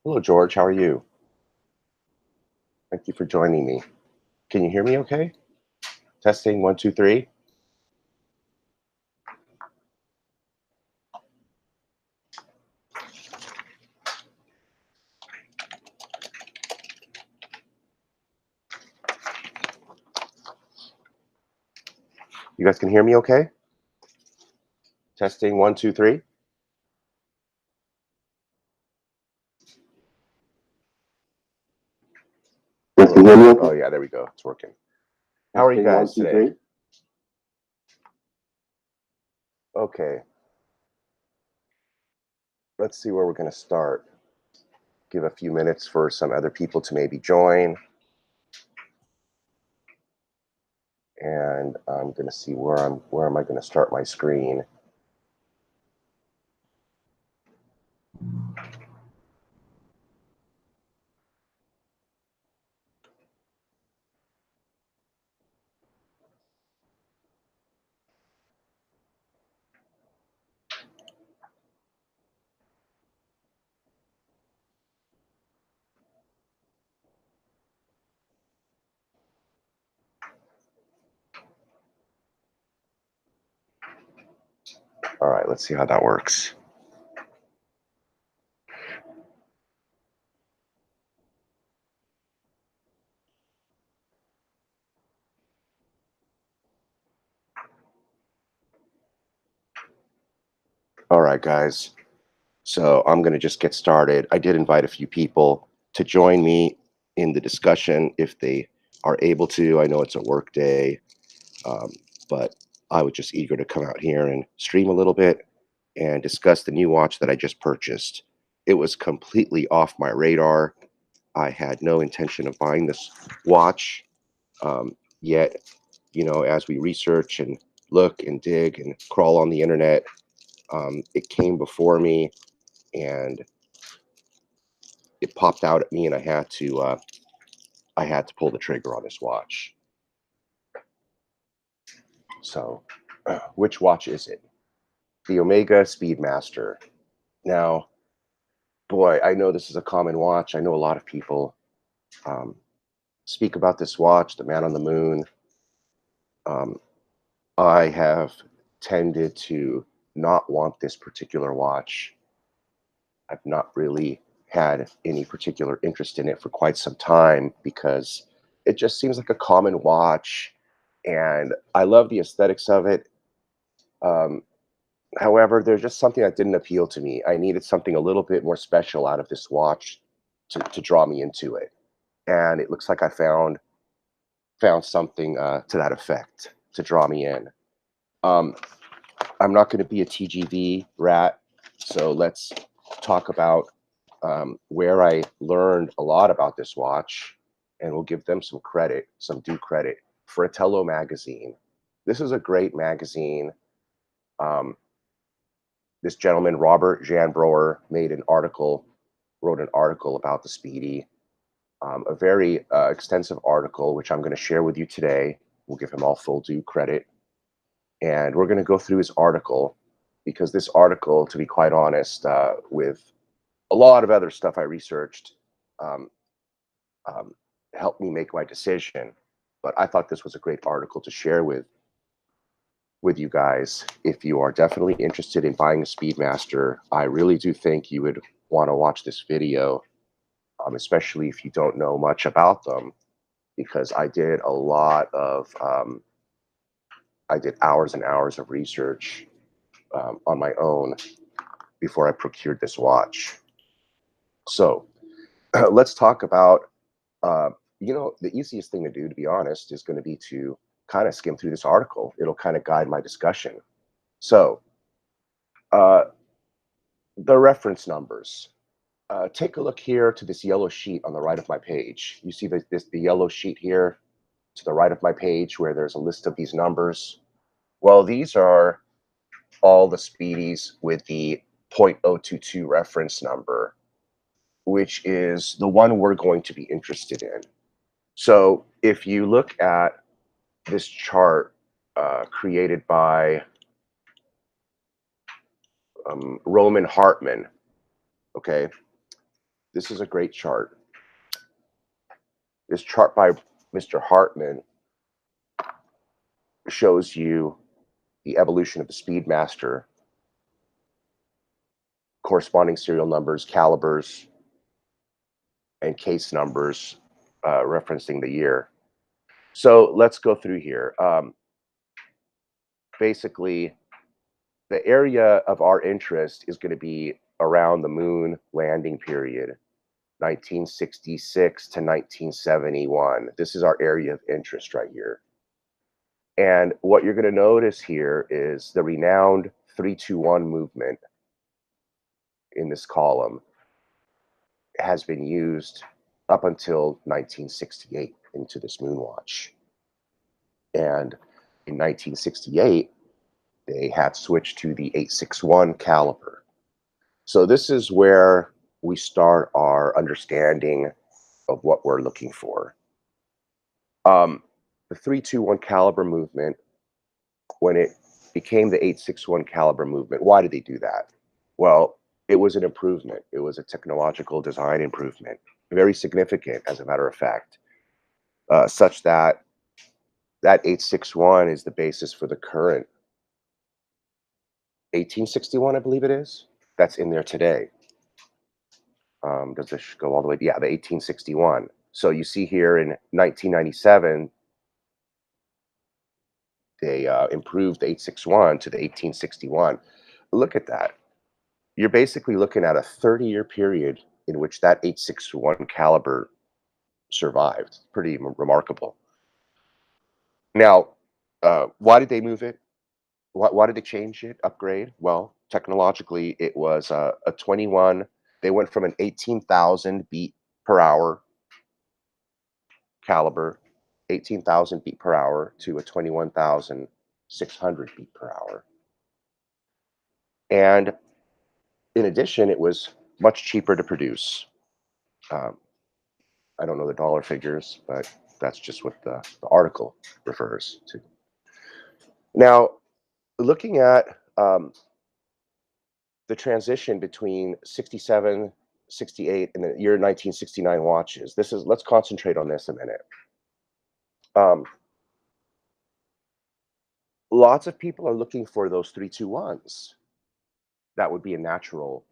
Hello, George. How are you? Thank you for joining me. Can you hear me okay? Testing, 1, 2, 3. You guys can hear me okay? Testing, 1, 2, 3. Oh, yeah, there we go. It's working. How are you guys today? Okay. Let's see where we're going to start. Give a few minutes for some other people to maybe join. And I'm going to see where am I going to start my screen. All right, let's see how that works. All right, guys. So I'm going to just get started. I did invite a few people to join me in the discussion if they are able to. I know it's a work day, but I was just eager to come out here and stream a little bit and discuss the new watch that I just purchased. It was completely off my radar. I had no intention of buying this watch, yet, you know, as we research and look and dig and crawl on the internet, it came before me and it popped out at me, and I had to pull the trigger on this watch. So, which watch is it? The Omega Speedmaster. Now, boy, I know this is a common watch. I know a lot of people speak about this watch, the man on the moon. I have tended to not want this particular watch. I've not really had any particular interest in it for quite some time because it just seems like a common watch, and I love the aesthetics of it. Um, However, there's just something that didn't appeal to me. I needed something a little bit more special out of this watch to draw me into it, and it looks like I found something to that effect to draw me in. Um, I'm not going to be a TGV rat, so let's talk about where I learned a lot about this watch, and we'll give them some credit, some due credit. Fratello magazine. This is a great magazine. Um, this gentleman, Robert Janbroer, wrote an article about the Speedy, a very extensive article, which I'm going to share with you today. We'll give him all full due credit. And we're going to go through his article because this article, to be quite honest, with a lot of other stuff I researched, um, um, helped me make my decision. But I thought this was a great article to share with you guys. If you are definitely interested in buying a Speedmaster, I really do think you would want to watch this video, especially if you don't know much about them, because I did a lot of, I did hours and hours of research on my own before I procured this watch. So let's talk about, you know, the easiest thing to do, to be honest, is going to be to kind of skim through this article. It'll kind of guide my discussion. So uh, the reference numbers. Take a look here to this yellow sheet on the right of my page. You see the yellow sheet here to the right of my page where there's a list of these numbers. Well, these are all the Speedies with the 0.022 reference number, which is the one we're going to be interested in. So if you look at this chart created by Roman Hartman, okay, This is a great chart. This chart by Mr. Hartman shows you the evolution of the Speedmaster, corresponding serial numbers, calibers, and case numbers referencing the year. So let's go through here. Basically, the area of our interest is going to be around the moon landing period, 1966 to 1971. This is our area of interest right here. And what you're going to notice here is the renowned 321 movement in this column has been used up until 1968 into this Moonwatch. And in 1968, they had switched to the 861 caliber. So this is where we start our understanding of what we're looking for. The 321 caliber movement, when it became the 861 caliber movement, why did they do that? Well, it was an improvement. It was a technological design improvement, very significant, as a matter of fact, such that that 861 is the basis for the current 1861, I believe it is, that's in there today. Does this go all the way? Yeah, the 1861. So you see here in 1997, they improved the 861 to the 1861. Look at that. You're basically looking at a 30-year period in which that 861 caliber survived. Pretty remarkable. Now, why did they move it? Why did they change it, upgrade? Well, technologically, it was a 21. They went from an 18,000 beat per hour caliber, 18,000 beat per hour, to a 21,600 beat per hour. And in addition, it was much cheaper to produce. I don't know the dollar figures, but that's just what the article refers to. Now, looking at the transition between 67, 68, and the year 1969 watches, let's concentrate on this a minute. Lots of people are looking for those 321s. That would be a natural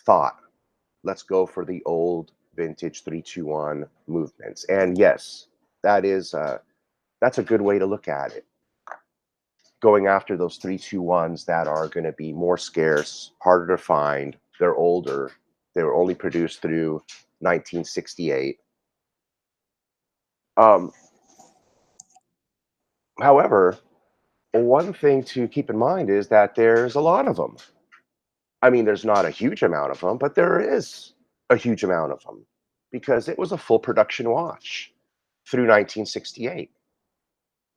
thought. Let's go for the old vintage 321 movements. And yes, that's a good way to look at it. Going after those 321s that are going to be more scarce, harder to find. They're older. They were only produced through 1968. However, one thing to keep in mind is that there's a lot of them. I mean, there's not a huge amount of them, but there is a huge amount of them because it was a full production watch through 1968.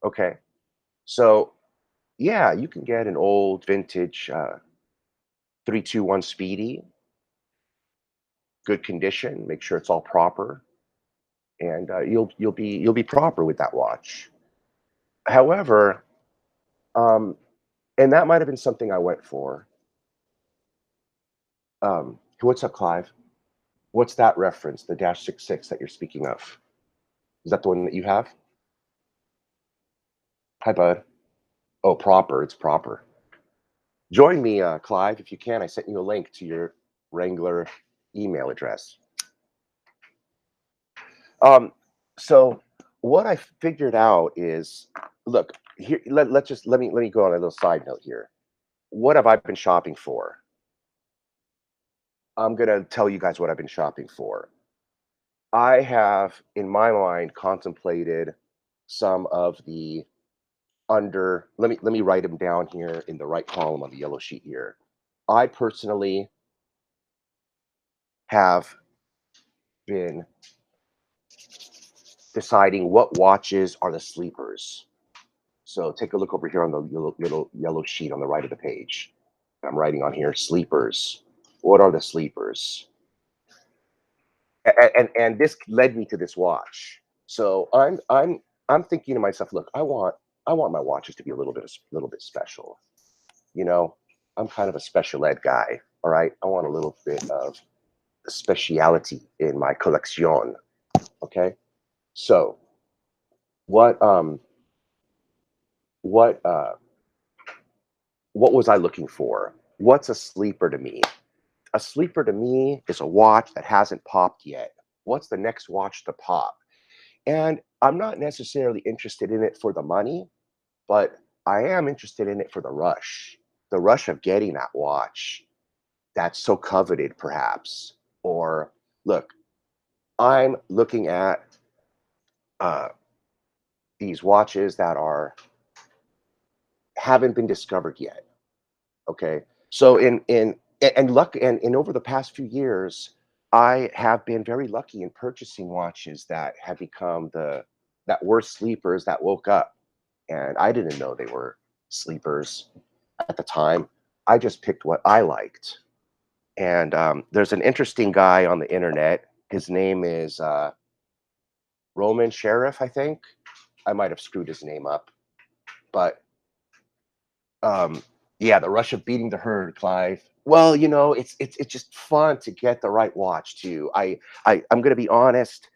Okay. So, yeah, you can get an old vintage 321 Speedy, good condition, make sure it's all proper, and you'll be proper with that watch. However, and that might have been something I went for. What's up, Clive? What's that reference, the -66 that you're speaking of? Is that the one that you have? Hi, bud. Oh, proper. It's proper. Join me, Clive, if you can. I sent you a link to your Wrangler email address. So what I figured out is, look, here, let me go on a little side note here. What have I been shopping for? I'm gonna tell you guys what I've been shopping for. I have, in my mind, contemplated some of the let me write them down here in the right column on the yellow sheet here. I personally have been deciding what watches are the sleepers. So take a look over here on the little yellow sheet on the right of the page. I'm writing on here sleepers. What are the sleepers? And this led me to this watch. So I'm thinking to myself, look, I want my watches to be a little bit special. You know, I'm kind of a special ed guy. All right, I want a little bit of speciality in my collection. Okay, so what um what uh what was I looking for? What's a sleeper to me? A sleeper to me is a watch that hasn't popped yet. What's the next watch to pop? And I'm not necessarily interested in it for the money, but I am interested in it for the rush of getting that watch that's so coveted, perhaps. Or look, I'm looking at uh, these watches that are haven't been discovered yet. Okay, so and luck and over the past few years, I have been very lucky in purchasing watches that have become that were sleepers that woke up, and I didn't know they were sleepers at the time. I just picked what I liked. And there's an interesting guy on the internet. His name is Roman Sheriff, I think. I might have screwed his name up, but um, yeah, the rush of beating the herd, Clive. Well, it's just fun to get the right watch too. I'm gonna be honest.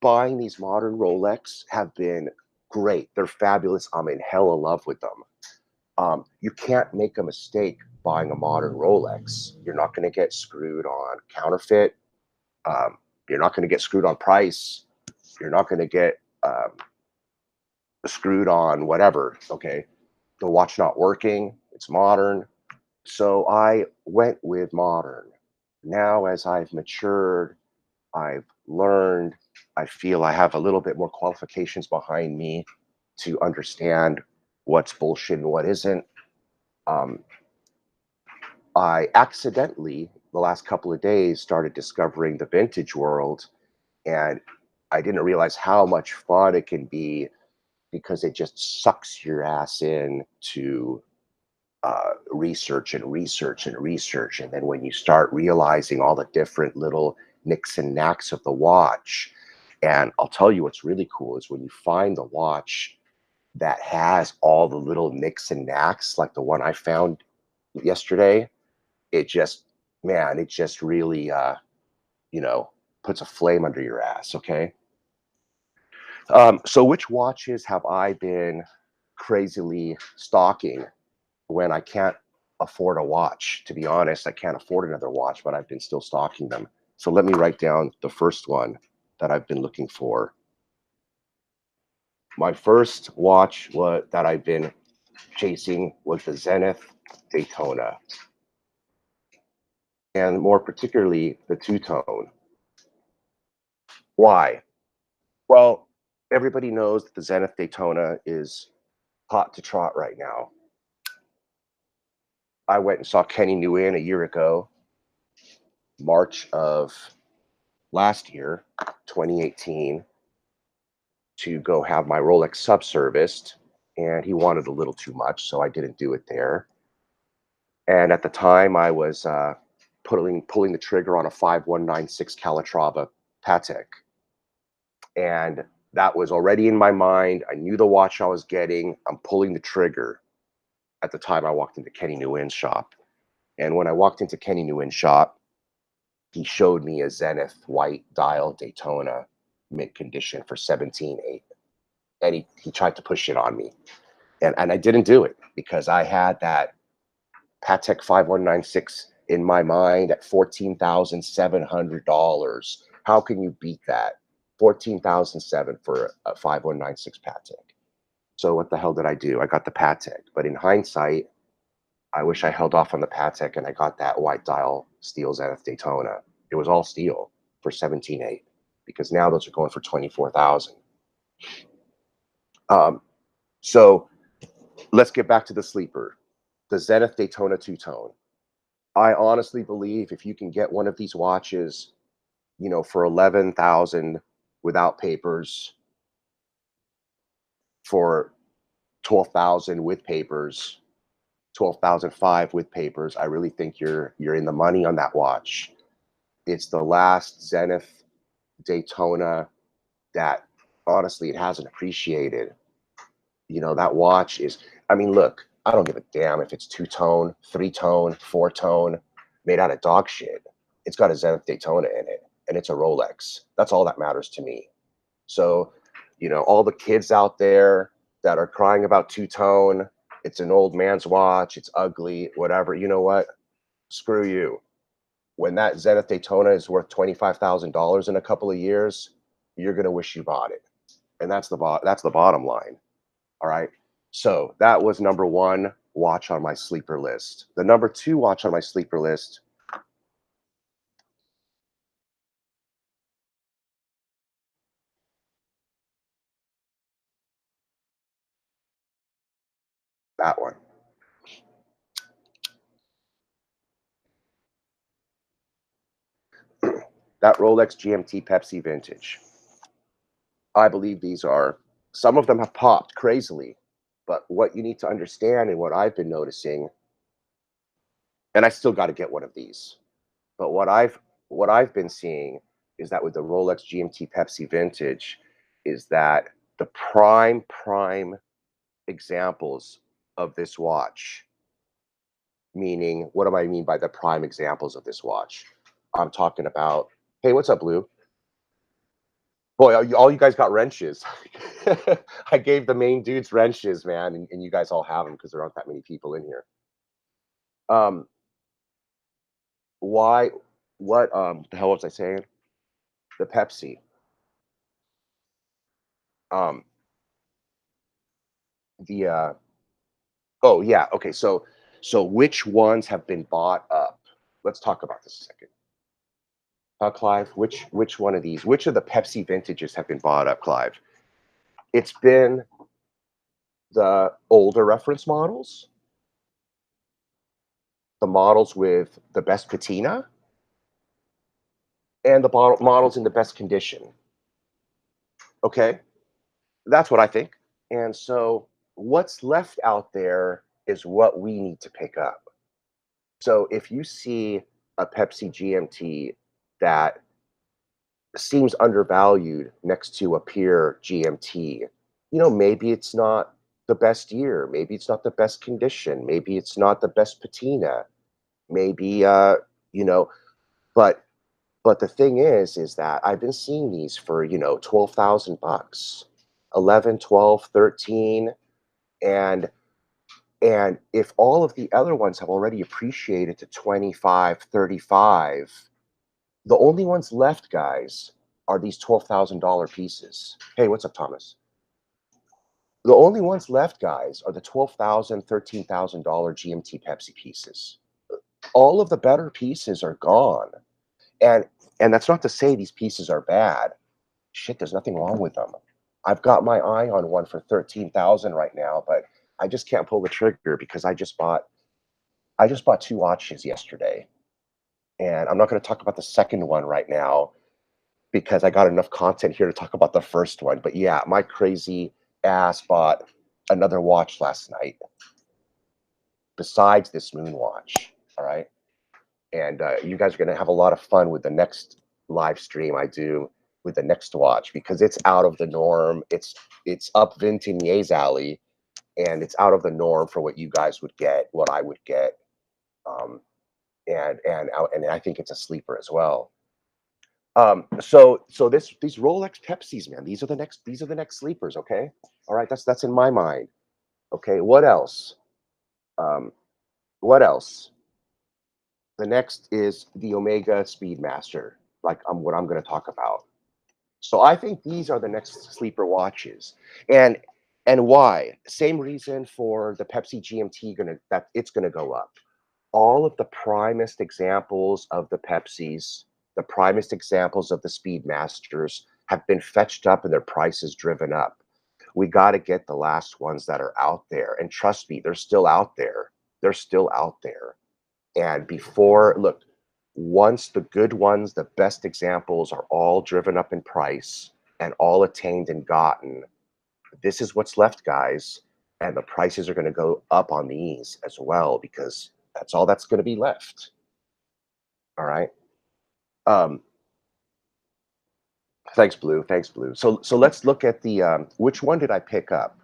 Buying these modern Rolex have been great. They're fabulous. I'm in hella love with them. You can't make a mistake buying a modern Rolex. You're not going to get screwed on counterfeit. Um, you're not going to get screwed on price. You're not going to get screwed on whatever. Okay. The watch not working. It's modern. So I went with modern. Now, as I've matured, I've learned, I feel I have a little bit more qualifications behind me to understand what's bullshit and what isn't. Um, I accidentally, the last couple of days, started discovering the vintage world, and I didn't realize how much fun it can be because it just sucks your ass in to research and research and research. And then when you start realizing all the different little nicks and knacks of the watch, and I'll tell you what's really cool is when you find the watch that has all the little nicks and knacks, like the one I found yesterday. It just, man, it just really, you know, puts a flame under your ass. Okay. So which watches have I been crazily stalking when I can't afford a watch? To be honest, I can't afford another watch, but I've been still stalking them. So let me write down the first one that I've been looking for. My first watch that I've been chasing was the Zenith Daytona, and more particularly the two-tone. Why? Well, everybody knows that the Zenith Daytona is hot to trot right now. I went and saw Kenny Nguyen a year ago, March of last year, 2018, to go have my Rolex sub-serviced, and he wanted a little too much, so I didn't do it there. And at the time, I was pulling the trigger on a 5196 Calatrava Patek, and that was already in my mind. I knew the watch I was getting. I'm pulling the trigger. At the time, I walked into Kenny Nguyen's shop, and when I walked into Kenny Nguyen's shop, he showed me a Zenith white dial Daytona mint condition for 17.8, and he tried to push it on me, and I didn't do it because I had that Patek 5196 in my mind at $14,700. How can you beat that? 14,007 for a 5196 Patek. So what the hell did I do? I got the Patek, but in hindsight, I wish I held off on the Patek and I got that white dial steel Zenith Daytona. It was all steel for 17.8 because now those are going for 24,000. So let's get back to the sleeper, the Zenith Daytona two-tone. I honestly believe if you can get one of these watches, for 11,000 without papers, for 12,000 with papers, 12,005 with papers, I really think you're in the money on that watch. It's the last Zenith Daytona that honestly it hasn't appreciated. That watch is, I mean, look, I don't give a damn if it's two-tone, three-tone, four-tone. made out of dog shit. It's got a Zenith Daytona in it, and it's a Rolex. That's all that matters to me. So, all the kids out there that are crying about two-tone, it's an old man's watch, it's ugly, whatever. You know what? Screw you. When that Zenith Daytona is worth $25,000 in a couple of years, you're gonna wish you bought it, and that's the bottom line. All right. So that was number one watch on my sleeper list. The number two watch on my sleeper list, that one, that Rolex GMT Pepsi Vintage. I believe these are, some of them have popped crazily, but what you need to understand and what I've been noticing, and I still got to get one of these, but what I've been seeing is that with the Rolex GMT Pepsi Vintage, is that the prime examples of this watch, meaning, what do I mean by the prime examples of this watch? I'm talking about, hey, what's up, Blue? Boy, all you guys got wrenches. I gave the main dudes wrenches, man, and you guys all have them because there aren't that many people in here. Um, why? What? The hell was I saying? The Pepsi. Um, the oh yeah, okay. So which ones have been bought up? Let's talk about this a second. Clive, which one of these? Which of the Pepsi vintages have been bought up, Clive? It's been the older reference models, the models with the best patina, and the models in the best condition. Okay, that's what I think. And so what's left out there is what we need to pick up. So if you see a Pepsi GMT that seems undervalued next to a peer GMT, maybe it's not the best year, maybe it's not the best condition, maybe it's not the best patina, maybe you know, but the thing is that I've been seeing these for, 12,000 bucks, 11, 12, 13, and if all of the other ones have already appreciated to 25, 35, the only ones left, guys, are these $12,000 pieces. Hey, what's up, Thomas? The only ones left, guys, are the $12,000, $13,000 GMT Pepsi pieces. All of the better pieces are gone. And that's not to say these pieces are bad. Shit, there's nothing wrong with them. I've got my eye on one for 13,000 right now, but I just can't pull the trigger because I just bought two watches yesterday. And I'm not going to talk about the second one right now because I got enough content here to talk about the first one. But yeah, my crazy ass bought another watch last night besides this Moonwatch. All right. And you guys are going to have a lot of fun with the next live stream I do with the next watch because it's out of the norm. It's up Vintiniers alley, and it's out of the norm for what you guys would get, what I would get. Um, and I think it's a sleeper as well. So these Rolex Pepsis, man, these are the next sleepers. Okay, all right, that's in my mind. Okay, what else? Um, what else? The next is the Omega Speedmaster, like what I'm going to talk about. So I think these are the next sleeper watches, and why? Same reason for the Pepsi GMT that it's gonna go up. All of the primest examples of the Pepsis, the primest examples of the Speedmasters have been fetched up and their prices driven up. We got to get the last ones that are out there. And trust me, they're still out there. They're still out there. And look, once the good ones, the best examples are all driven up in price and all attained and gotten, this is what's left, guys. And the prices are going to go up on these as well because that's all that's going to be left. All right. Um, thanks, Blue. Thanks, Blue. So let's look at the which one did I pick up?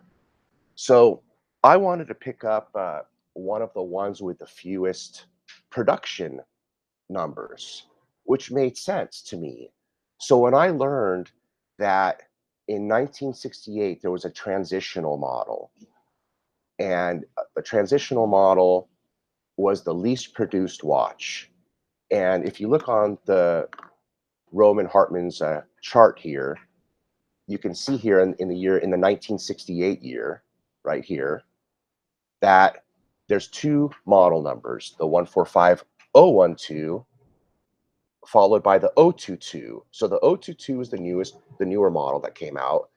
So I wanted to pick up one of the ones with the fewest production numbers, which made sense to me. So when I learned that in 1968 there was a transitional model, and the transitional model was the least produced watch. And if you look on the Roman Hartman's chart here, you can see here in the 1968 year, right here, that there's two model numbers, the 145012 followed by the 022. So the 022 is the newer model that came out,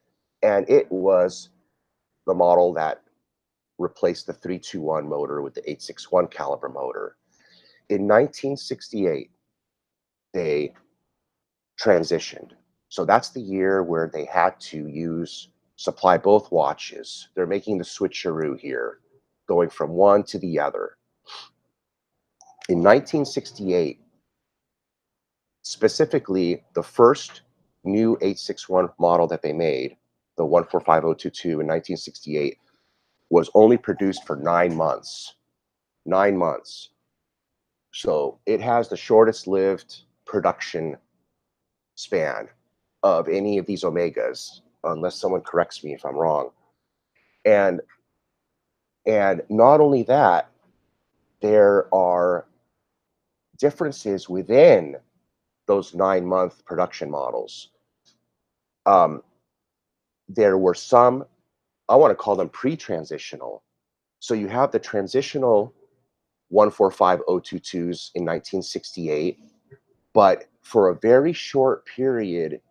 and it was the model that replaced the 321 motor with the 861 caliber motor. In 1968, they transitioned. So that's the year where they had to supply both watches. They're making the switcheroo here, going from one to the other. In 1968, specifically the first new 861 model that they made, the 145022 in 1968, was only produced for 9 months. 9 months. So it has the shortest lived production span of any of these Omegas, unless someone corrects me if I'm wrong. And not only that, there are differences within those 9-month production models. There were some, I want to call them pre-transitional. So you have the transitional 145022s in 1968, but for a very short period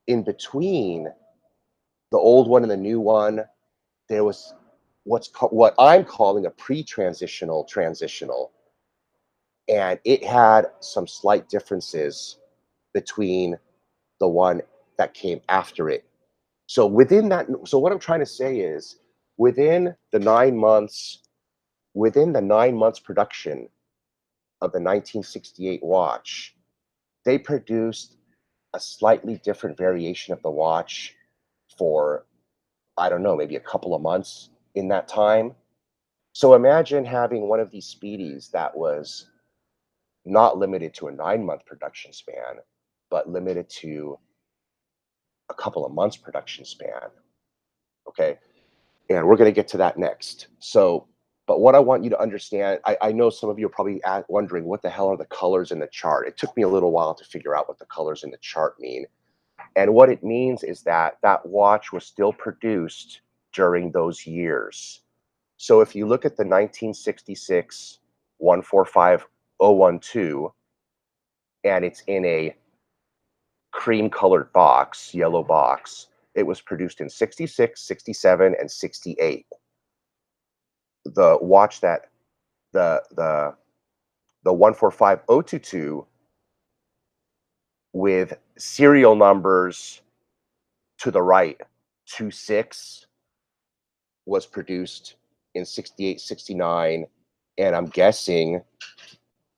in between the old one and the new one, there was what I'm calling a pre-transitional transitional, and it had some slight differences between the one that came after it. So within that, so what I'm trying to say is within the 9 months, production of the 1968 watch, they produced a slightly different variation of the watch for, I don't know, maybe a couple of months in that time. So imagine having one of these Speedies that was not limited to a 9-month production span, but limited to a couple of months production span. Okay. And we're going to get to that next. So, but what I want you to understand, I know some of you are probably wondering what the hell are the colors in the chart. It took me a little while to figure out what the colors in the chart mean. And what it means is that that watch was still produced during those years. So if you look at the 1966 145012, and it's in a cream colored box, yellow box, it was produced in 66, 67, and 68. The watch that the 145022 with serial numbers to the right, 26, was produced in 68, 69, and I'm guessing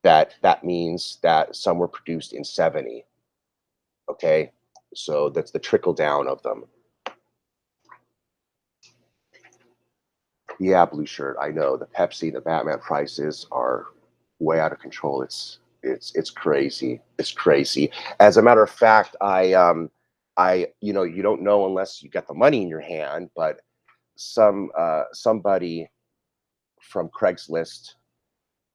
that that means that some were produced in 70. Okay, so that's the trickle down of them. Yeah, blue shirt. I know the Pepsi, the Batman prices are way out of control. It's crazy. It's crazy. As a matter of fact, you know, you don't know unless you get the money in your hand, but somebody from Craigslist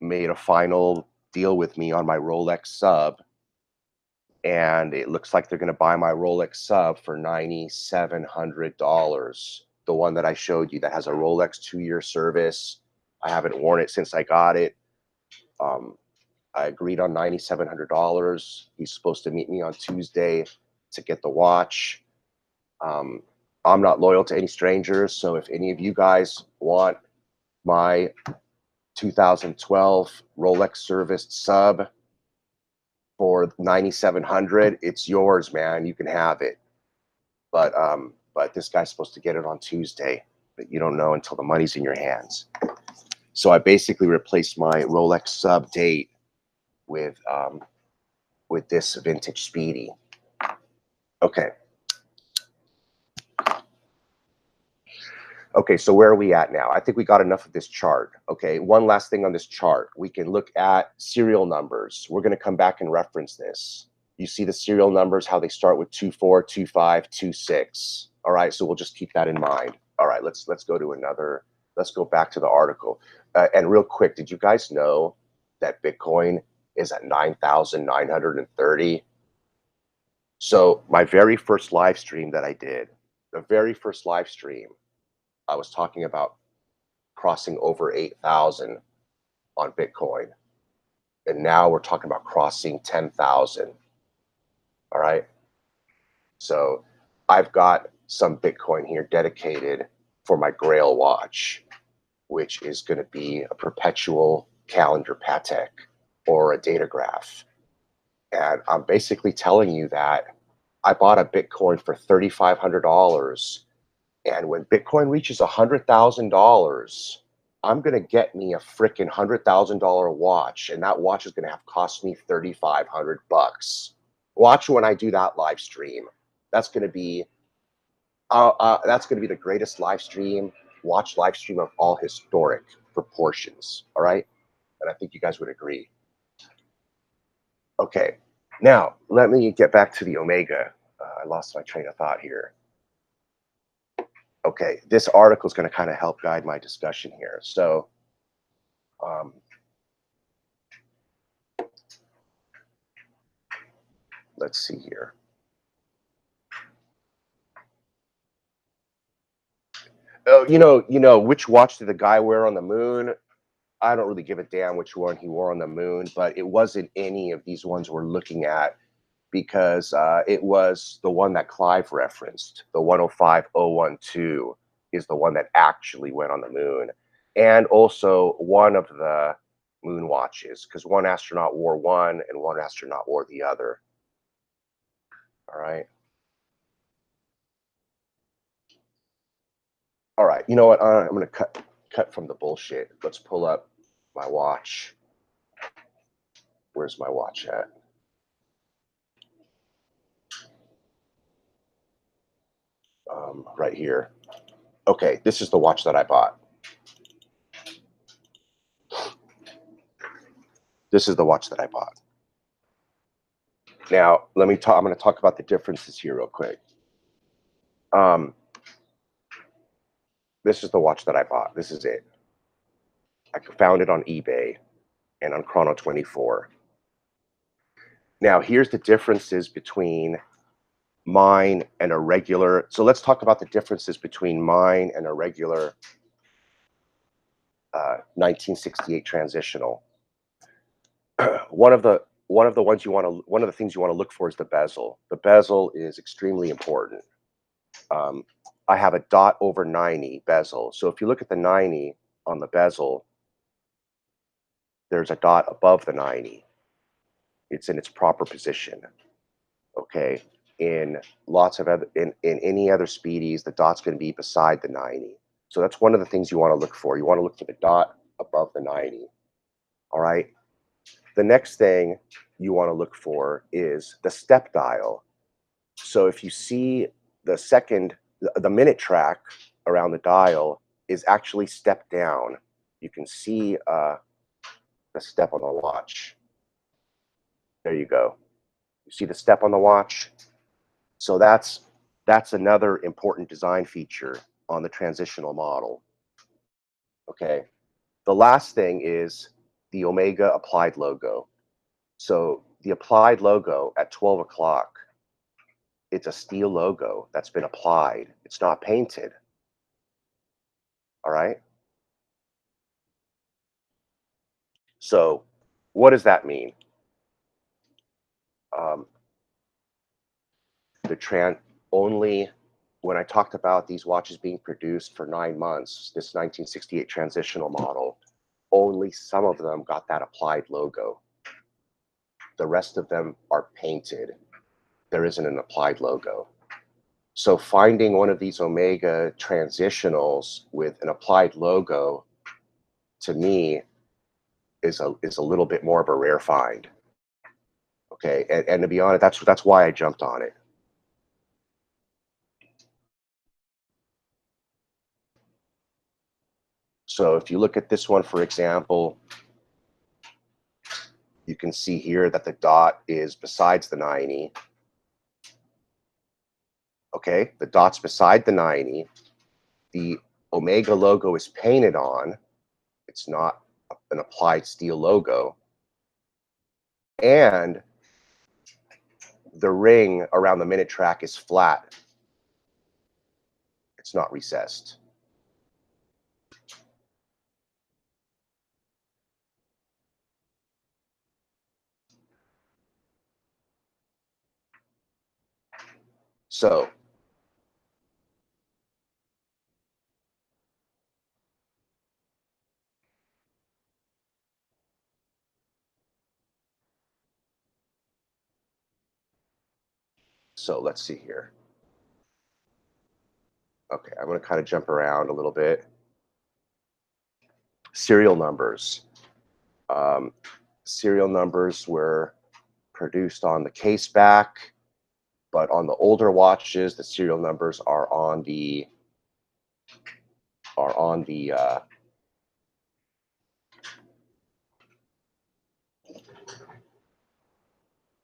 made a final deal with me on my Rolex sub, and it looks like they're going to buy my Rolex sub for $9,700. The one that I showed you that has a Rolex 2-year service. I haven't worn it since I got it. I agreed on $9,700. He's supposed to meet me on Tuesday to get the watch. I'm not loyal to any strangers, so if any of you guys want my 2012 Rolex serviced sub for $9,700, it's yours, man. You can have it. But this guy's supposed to get it on Tuesday, but you don't know until the money's in your hands. So I basically replaced my Rolex sub date with this vintage Speedy. Okay. Okay, so where are we at now? I think we got enough of this chart. Okay, one last thing on this chart. We can look at serial numbers. We're going to come back and reference this. You see the serial numbers, how they start with 24, 25, 26. All right, so we'll just keep that in mind. All right, let's go to another. Let's go back to the article. And real quick, did you guys know that Bitcoin is at 9,930? So my very first live stream that I did, the very first live stream, I was talking about crossing over 8,000 on Bitcoin. And now we're talking about crossing 10,000. All right. So I've got some Bitcoin here dedicated for my Grail watch, which is going to be a perpetual calendar Patek or a data graph. And I'm basically telling you that I bought a Bitcoin for $3,500. And when Bitcoin reaches $100,000, I'm going to get me a freaking $100,000 watch. And that watch is going to have cost me $3,500. Watch when I do that live stream. That's going to be the greatest live stream, watch live stream of all historic proportions. All right. And I think you guys would agree. Okay. Now, let me get back to the Omega. I lost my train of thought here. Okay, this article is going to kind of help guide my discussion here. So, let's see here. Oh, you know, which watch did the guy wear on the moon? I don't really give a damn which one he wore on the moon, but it wasn't any of these ones we're looking at, because it was the one that Clive referenced, the 105012 is the one that actually went on the moon, and also one of the moon watches, because one astronaut wore one and one astronaut wore the other. All right. All right. You know what? I'm going to cut from the bullshit. Let's pull up my watch. Where's my watch at? Right here. Okay, this is the watch that I bought. This is the watch that I bought. Now, let me talk. I'm going to talk about the differences here real quick. This is the watch that I bought. This is it. I found it on eBay and on Chrono24. Now, here's the differences between mine and a regular. So let's talk about the differences between mine and a regular 1968 Transitional. One of the things you want to look for is the bezel. The bezel is extremely important. I have a dot over 90 bezel. So if you look at the 90 on the bezel, there's a dot above the 90. It's in its proper position. Okay. In lots of other, in any other speedies, the dot's going to be beside the 90. So that's one of the things you want to look for. You want to look for the dot above the 90. All right. The next thing you want to look for is the step dial. So if you see the minute track around the dial is actually stepped down. You can see the step on the watch. There you go. You see the step on the watch? So that's another important design feature on the transitional model. Okay. The last thing is the Omega applied logo. So the applied logo at 12 o'clock, it's a steel logo that's been applied. It's not painted. All right. So what does that mean? Only when I talked about these watches being produced for 9 months, this 1968 transitional model, only some of them got that applied logo. The rest of them are painted. There isn't an applied logo. So finding one of these Omega transitionals with an applied logo, to me, is a little bit more of a rare find. Okay, and to be honest, that's why I jumped on it. So if you look at this one, for example, you can see here that the dot is besides the 90. Okay, the dot's beside the 90. The Omega logo is painted on. It's not an applied steel logo. And the ring around the minute track is flat. It's not recessed. So let's see here. Okay, I'm going to kind of jump around a little bit. Serial numbers. Um, serial numbers were produced on the case back, but on the older watches, the serial numbers are on the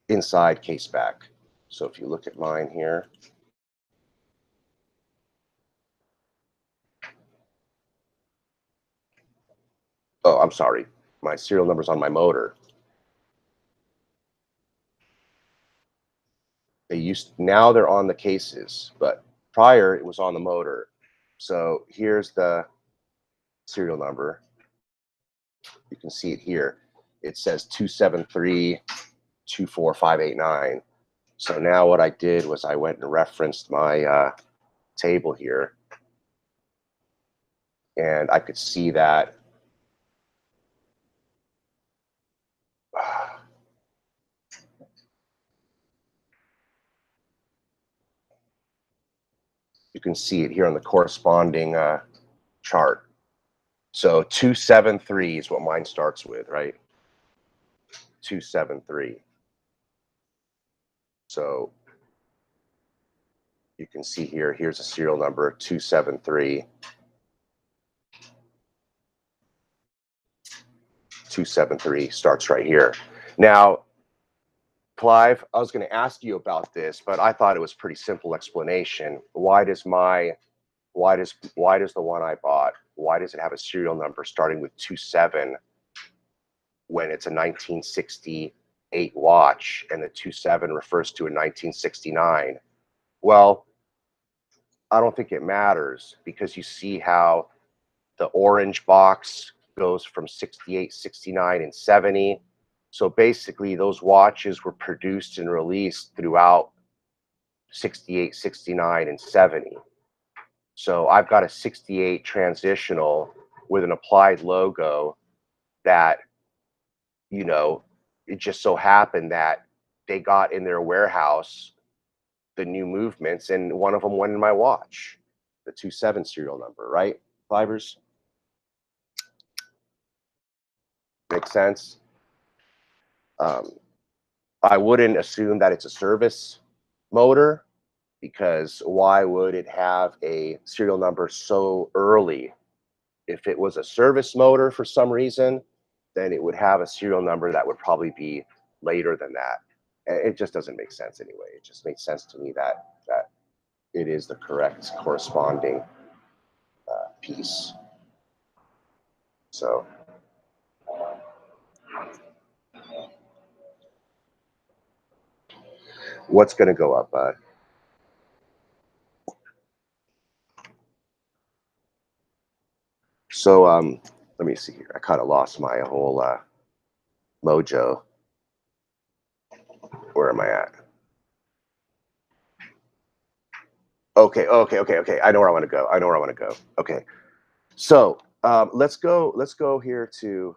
inside case back. So if you look at mine here, oh, I'm sorry, my serial number's on my motor. Now they're on the cases, but prior it was on the motor. So here's the serial number. You can see it here. It says 273-24589. So now what I did was I went and referenced my table here, and I could see that you can see it here on the corresponding chart. So 273 is what mine starts with, right? 273. So you can see here, here's a serial number, 273. 273 starts right here. Now, Clive, I was going to ask you about this, but I thought it was pretty simple explanation. Why does the one I bought, why does it have a serial number starting with 27 when it's a 1968 watch and the 27 refers to a 1969? Well, I don't think it matters, because you see how the orange box goes from 68, 69, and 70. So basically, those watches were produced and released throughout 68, 69, and 70. So I've got a 68 Transitional with an applied logo that, you know, it just so happened that they got in their warehouse the new movements, and one of them went in my watch, the 27 serial number, right? Fibers? Makes sense? I wouldn't assume that it's a service motor, because why would it have a serial number so early? If it was a service motor for some reason, then it would have a serial number that would probably be later than that. It just doesn't make sense anyway. It just makes sense to me that it is the correct corresponding piece. So what's going to go up, bud? So let me see here. I kind of lost my whole mojo. Where am I at? Okay. I know where I want to go. Okay. So let's go here to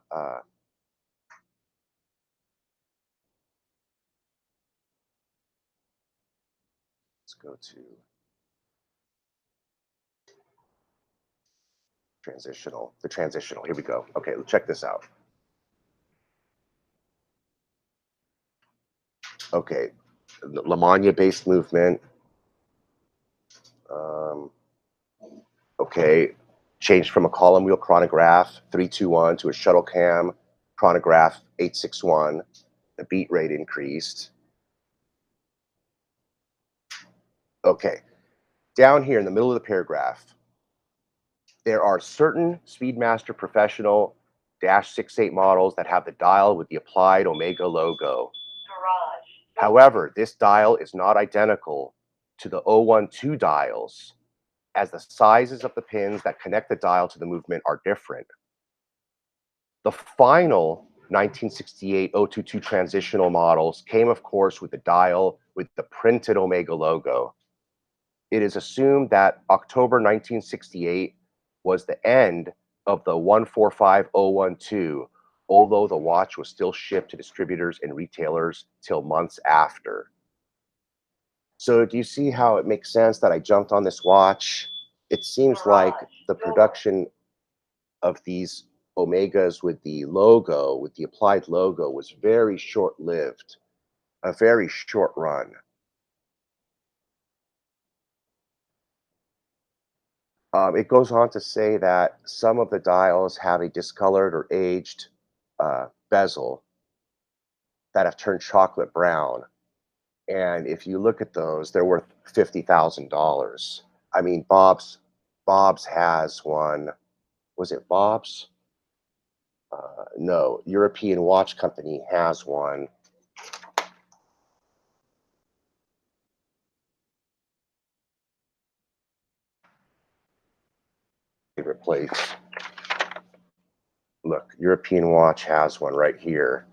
let's go to transitional. The transitional. Here we go. Okay, check this out. Okay, the Lamagna based movement. Okay, changed from a column wheel chronograph 321 to a shuttle cam chronograph 861. The beat rate increased. Okay, down here in the middle of the paragraph, there are certain Speedmaster Professional -68 models that have the dial with the applied Omega logo. However, this dial is not identical to the 012 dials, as the sizes of the pins that connect the dial to the movement are different. The final 1968 022 transitional models came, of course, with the dial with the printed Omega logo. It is assumed that October 1968 was the end of the 145012, although the watch was still shipped to distributors and retailers till months after. So do you see how it makes sense that I jumped on this watch? It seems like the production of these Omegas with the logo, with the applied logo, was very short-lived, a very short run. It goes on to say that some of the dials have a discolored or aged bezel that have turned chocolate brown. And if you look at those, they're worth $50,000. I mean, Bob's has one. Was it Bob's? No, European Watch Company has one. Favorite place. Look, European Watch has one right here.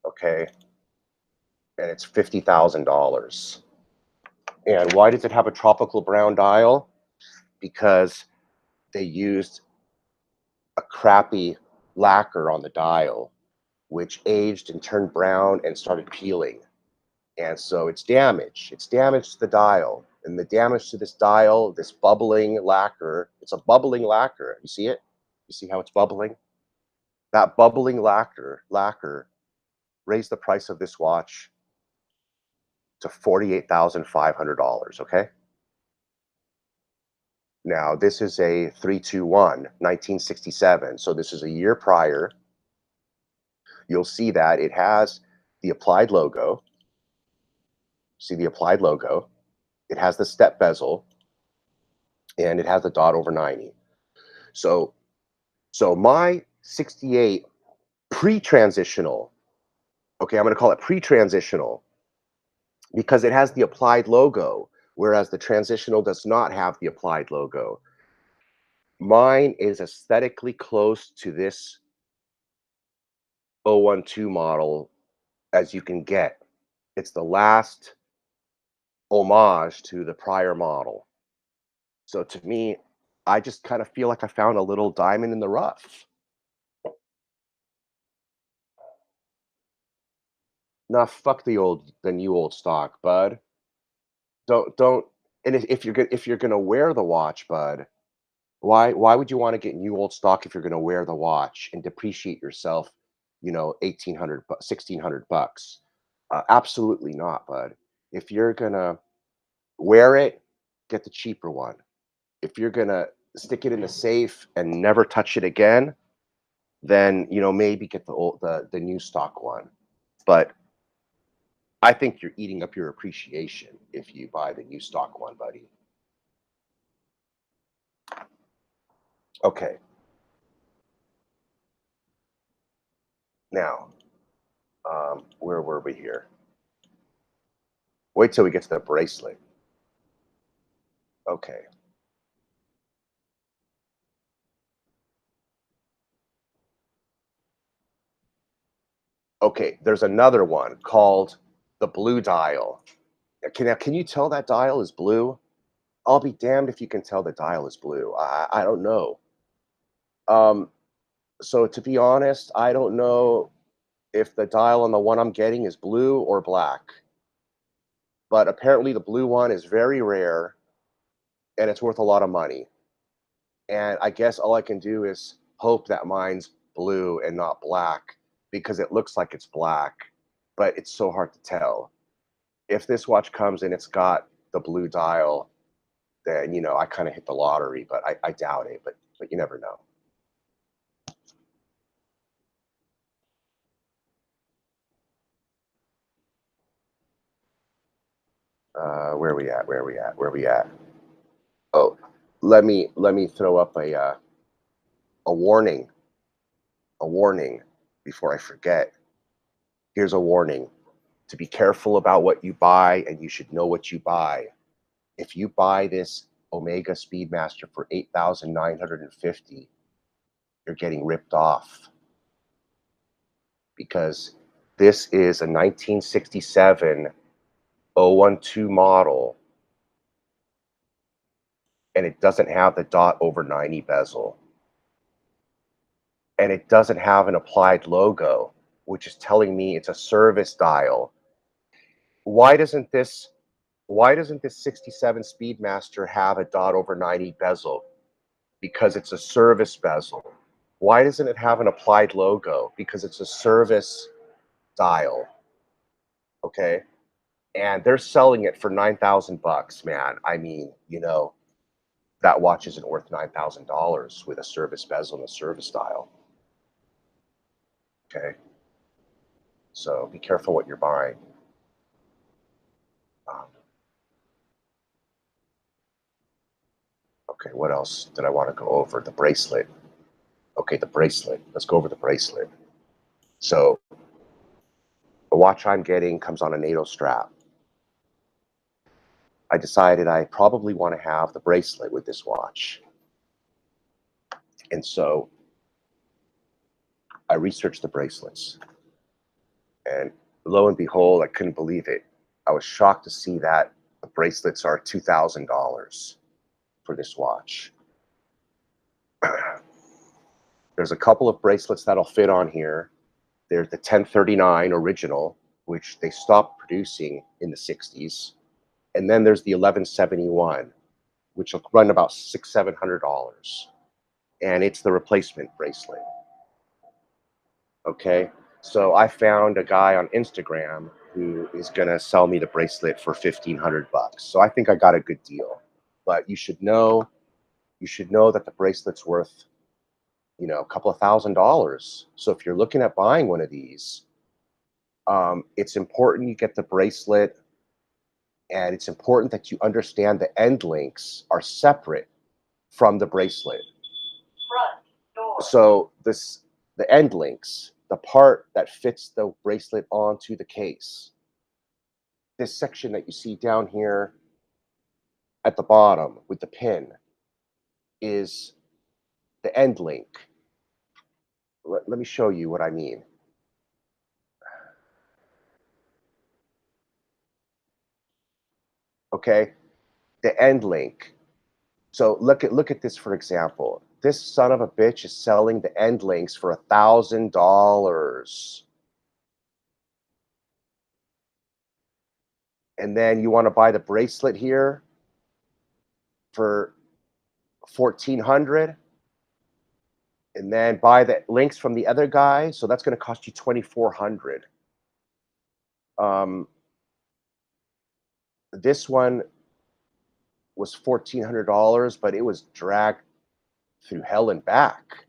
Okay, and it's $50,000. And why does it have a tropical brown dial? Because they used a crappy lacquer on the dial, which aged and turned brown and started peeling. And so it's damage. It's damage to the dial. And the damage to this dial, this bubbling lacquer, it's a bubbling lacquer. You see it? You see how it's bubbling? That bubbling lacquer raised the price of this watch to $48,500, okay? Now, this is a 321, 1967. So this is a year prior. You'll see that it has the applied logo. See the applied logo. It has the step bezel, and it has the dot over 90. So my 68 pre-transitional, okay, I'm going to call it pre-transitional because it has the applied logo, whereas the transitional does not have the applied logo. Mine is aesthetically close to this 012 model as you can get. It's the last homage to the prior model. So to me, I just kind of feel like I found a little diamond in the rough. Nah, fuck the new old stock, bud. Don't. And if you're gonna wear the watch, bud, why would you want to get new old stock if you're gonna wear the watch and depreciate yourself, 1,800, $1,600? Absolutely not, bud. If you're gonna wear it, get the cheaper one. If you're gonna stick it in the safe and never touch it again, then maybe get the new stock one. But I think you're eating up your appreciation if you buy the new stock one, buddy. Okay. Now, where were we here? Wait till we get to the bracelet. Okay. Okay, there's another one called the blue dial. Can you tell that dial is blue? I'll be damned if you can tell the dial is blue. I don't know. Um, so to be honest, I don't know if the dial on the one I'm getting is blue or black. But apparently the blue one is very rare and it's worth a lot of money. And I guess all I can do is hope that mine's blue and not black because it looks like it's black, but it's so hard to tell. If this watch comes and it's got the blue dial, then you know I kind of hit the lottery. But I doubt it. But you never know. Where are we at? Where are we at? Where are we at? Oh, let me throw up a warning. A warning before I forget. Here's a warning to be careful about what you buy, and you should know what you buy. If you buy this Omega Speedmaster for $8,950, you're getting ripped off, because this is a 1967 012 model, and it doesn't have the dot over 90 bezel, and it doesn't have an applied logo, which is telling me it's a service dial. Why doesn't this 67 Speedmaster have a dot over 90 bezel? Because it's a service bezel. Why doesn't it have an applied logo? Because it's a service dial. Okay. And they're selling it for $9,000, man. I mean, you know, that watch isn't worth $9,000 with a service bezel and a service dial. Okay. So be careful what you're buying. Okay, what else did I want to go over? The bracelet. Okay, the bracelet. Let's go over the bracelet. So the watch I'm getting comes on a NATO strap. I decided I probably want to have the bracelet with this watch. And so I researched the bracelets. And lo and behold, I couldn't believe it. I was shocked to see that the bracelets are $2,000 for this watch. There's a couple of bracelets that'll fit on here. There's the 1039 original, which they stopped producing in the 60s. And then there's the 1171, which will run about $600-700. And it's the replacement bracelet. Okay, so I found a guy on Instagram who is gonna sell me the bracelet for $1,500. So I think I got a good deal. But you should know that the bracelet's worth, you know, a couple of $1,000s. So if you're looking at buying one of these, it's important you get the bracelet, and it's important that you understand the end links are separate from the bracelet. Front door. So the end links, the part that fits the bracelet onto the case, this section that you see down here at the bottom with the pin, is the end link. Let me show you what I mean. Okay, the end link. So look at this, for example. This son of a bitch is selling the end links for $1,000. And then you want to buy the bracelet here for $1,400, and then buy the links from the other guy. So that's going to cost you $2,400. This one was $1,400, but it was dragged through hell and back.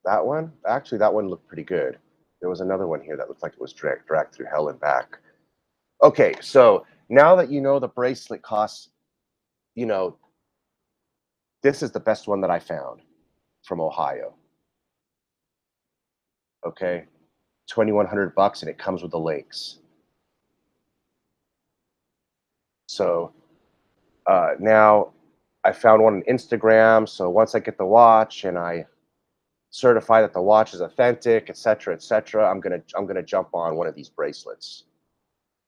That one, actually, that one looked pretty good. There was another one here that looked like it was dragged through hell and back. Okay, so now that you know the bracelet costs, you know, this is the best one that I found from Ohio. Okay, $2,100, and it comes with the links. So now I found one on Instagram. So once I get the watch and I certify that the watch is authentic, etc., etc., I'm gonna jump on one of these bracelets.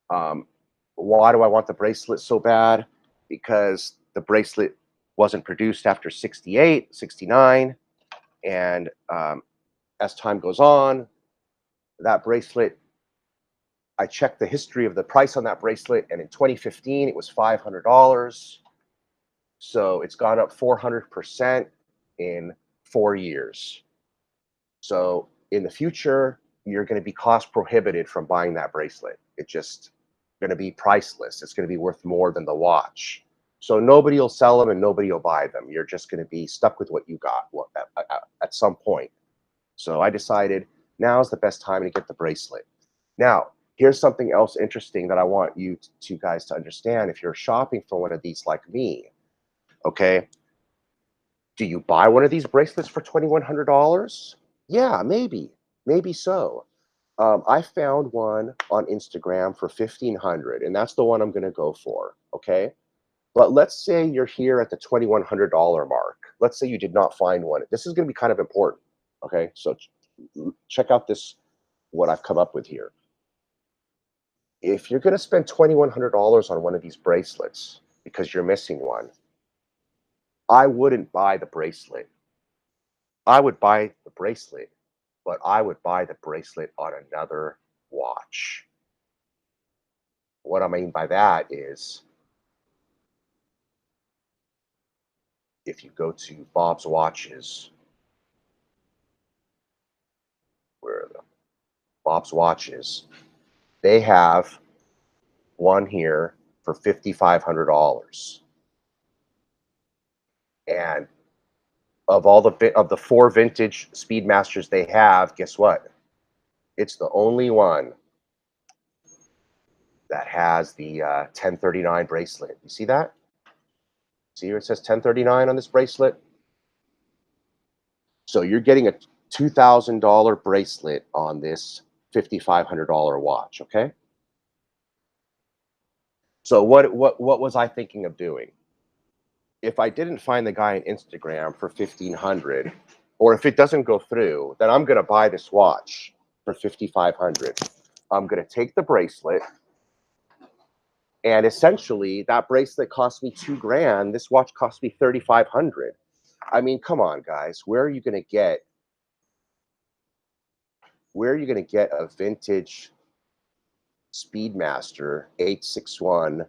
Why do I want the bracelet so bad? Because the bracelet wasn't produced after 68, 69, and as time goes on, that bracelet, I checked the history of the price on that bracelet, and in 2015 it was $500. So it's gone up 400% in 4 years. So in the future, you're going to be cost prohibited from buying that bracelet. It's just going to be priceless. It's going to be worth more than the watch. So nobody will sell them and nobody will buy them. You're just going to be stuck with what you got at some point. So I decided now's the best time to get the bracelet. Now, here's something else interesting that I want you two guys to understand. If you're shopping for one of these like me, okay, do you buy one of these bracelets for $2,100? Yeah, maybe so. I found one on Instagram for $1,500, and that's the one I'm going to go for. Okay, but let's say you're here at the $2,100 mark. Let's say you did not find one. This is going to be kind of important. Okay, so check out this, what I've come up with here. If you're going to spend $2,100 on one of these bracelets because you're missing one, I wouldn't buy the bracelet. I would buy the bracelet, but I would buy the bracelet on another watch. What I mean by that is, if you go to Bob's Watches, where are the Bob's Watches? They have one here for $5,500, and of all the 4 vintage Speedmasters they have, guess what? It's the only one that has the 1039 bracelet. You see that? See here it says 1039 on this bracelet? So you're getting a $2,000 bracelet on this $5,500 watch, okay? So what was I thinking of doing? If I didn't find the guy on Instagram for 1,500, or if it doesn't go through, then I'm going to buy this watch for 5,500. I'm going to take the bracelet, and essentially that bracelet cost me $2,000. This watch cost me 3,500. I mean, come on, guys. Where are you going to get a vintage Speedmaster 861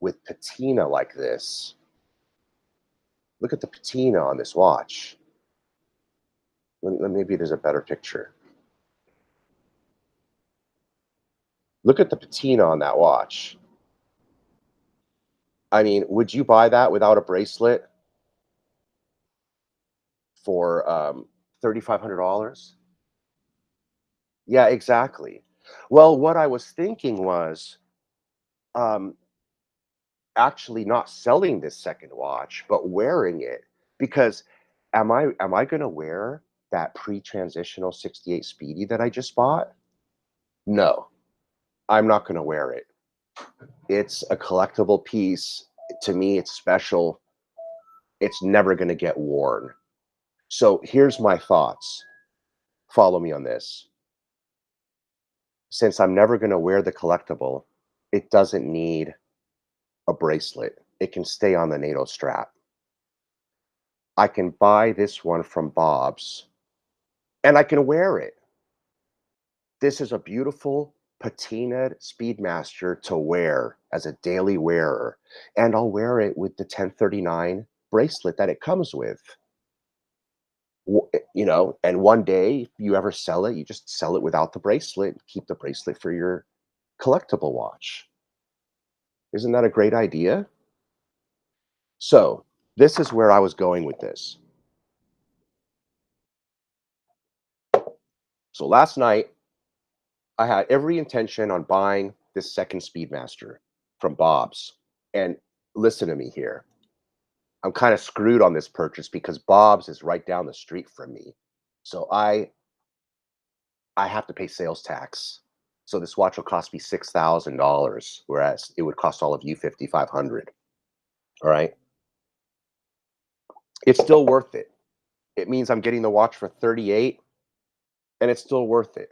with patina like this? Look at the patina on this watch. Maybe there's a better picture. Look at the patina on that watch. I mean, would you buy that without a bracelet for $3,500? Yeah, exactly. Well, what I was thinking was um, actually not selling this second watch, but wearing it, because am I going to wear that pre-transitional 68 Speedy that I just bought? No, I'm not going to wear it. It's a collectible piece. To me, it's special. It's never going to get worn. So here's my thoughts. Follow me on this. Since I'm never going to wear the collectible, it doesn't need a bracelet. It can stay on the NATO strap. I can buy this one from Bob's and I can wear it. This is a beautiful patinaed Speedmaster to wear as a daily wearer. And I'll wear it with the 1039 bracelet that it comes with. You know, and one day, if you ever sell it, you just sell it without the bracelet, keep the bracelet for your collectible watch. Isn't that a great idea? So this is where I was going with this. So last night, I had every intention on buying this second Speedmaster from Bob's. And listen to me here. I'm kind of screwed on this purchase because Bob's is right down the street from me. So I have to pay sales tax. So this watch will cost me $6,000, whereas it would cost all of you $5,500. All right. It's still worth it. It means I'm getting the watch for 38, and it's still worth it.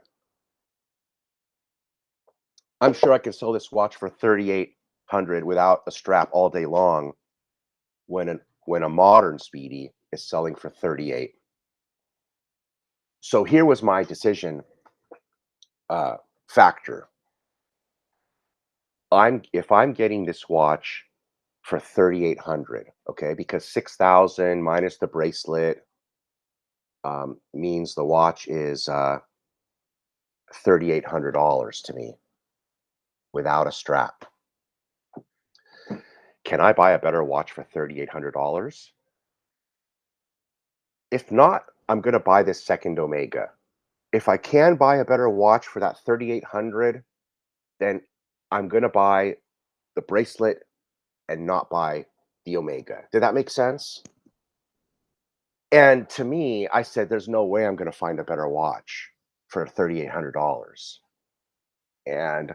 I'm sure I can sell this watch for 3,800 without a strap all day long, when a modern Speedy is selling for 38. So here was my decision factor. If I'm getting this watch for 3,800, okay, because 6,000 minus the bracelet means the watch is $3,800 to me without a strap. Can I buy a better watch for $3,800? If not, I'm going to buy this second Omega. If I can buy a better watch for that 3,800, then I'm going to buy the bracelet and not buy the Omega. Did that make sense? And to me, I said, there's no way I'm going to find a better watch for $3,800. And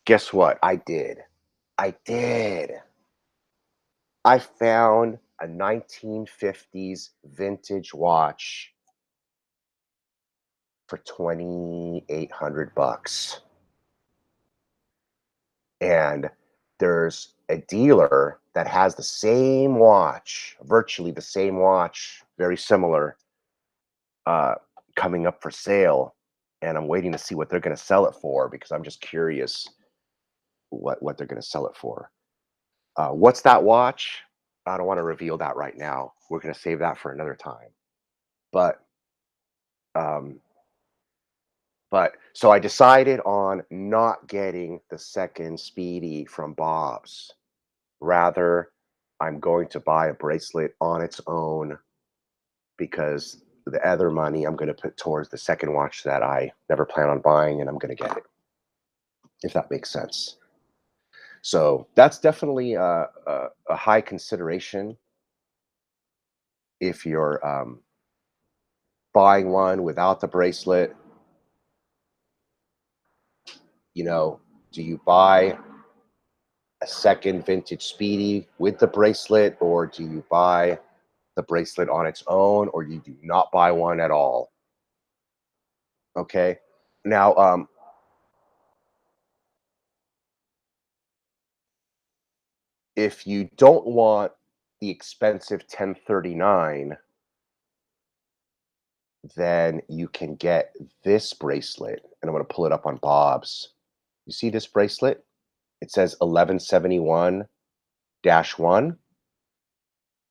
guess what? I did. I did. I found a 1950s vintage watch for 2,800 bucks. And there's a dealer that has the same watch, virtually the same watch, very similar, uh, coming up for sale. And I'm waiting to see what they're going to sell it for because I'm just curious what they're going to sell it for. What's that watch? I don't want to reveal that right now. We're going to save that for another time. But um, so I decided on not getting the second Speedy from Bob's. Rather, I'm going to buy a bracelet on its own because the other money I'm going to put towards the second watch that I never plan on buying, and I'm going to get it, if that makes sense. So that's definitely a high consideration if you're buying one without the bracelet. You know, do you buy a second vintage Speedy with the bracelet, or do you buy the bracelet on its own, or you do not buy one at all? Okay. Now, if you don't want the expensive 1039, then you can get this bracelet. And I'm going to pull it up on Bob's. You see this bracelet? It says 1171-1.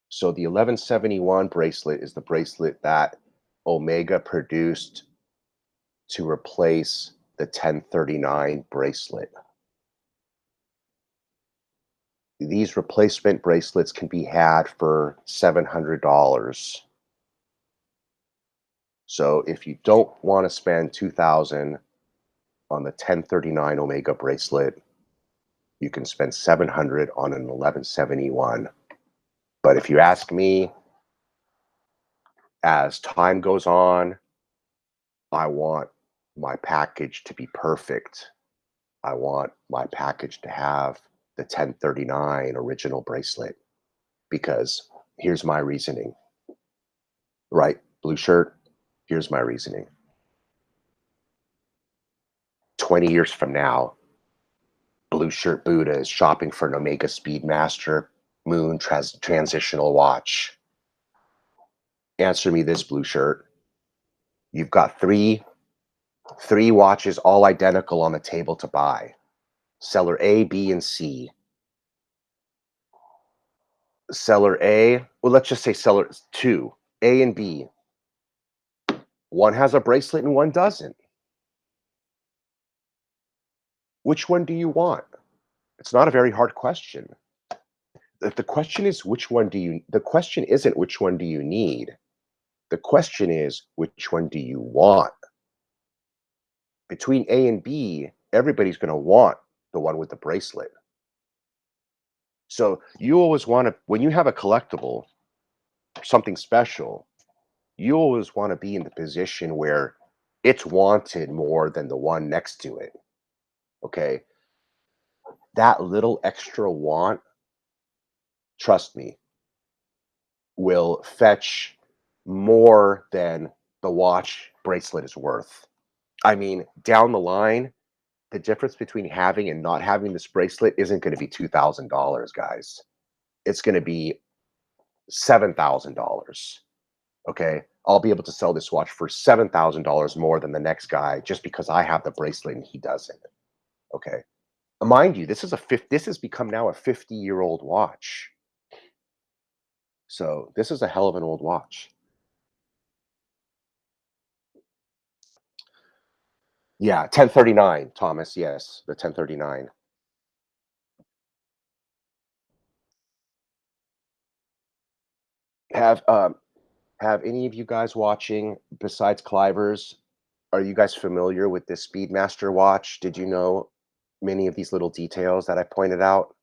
So the 1171 bracelet is the bracelet that Omega produced to replace the 1039 bracelet. These replacement bracelets can be had for $700. So if you don't want to spend $2,000 on the 1039 Omega bracelet, you can spend $700 on an 1171. But if you ask me, as time goes on, I want my package to be perfect. I want my package to have the 1039 original bracelet because here's my reasoning. Right, blue shirt, here's my reasoning. 20 years from now, blue shirt Buddha is shopping for an Omega Speedmaster Transitional watch. Answer me this, blue shirt. You've got three watches all identical on the table to buy. Seller A, B, and C. Seller A, well, let's just say seller 2, A and B. One has a bracelet and one doesn't. Which one do you want? It's not a very hard question. The question is the question isn't which one do you need? The question is which one do you want? Between A and B, everybody's going to want the one with the bracelet. So you always want to, when you have a collectible, something special, you always want to be in the position where it's wanted more than the one next to it. Okay. That little extra want, trust me, will fetch more than the watch bracelet is worth. I mean, down the line, the difference between having and not having this bracelet isn't going to be $2,000, guys. It's going to be $7,000. Okay. I'll be able to sell this watch for $7,000 more than the next guy just because I have the bracelet and he doesn't. Okay. Mind you, this has become now a 50-year-old watch. So this is a hell of an old watch. Yeah, 1039, Thomas. Yes, the 1039. Have have any of you guys watching besides Clivers? Are you guys familiar with this Speedmaster watch? Did you know many of these little details that I pointed out?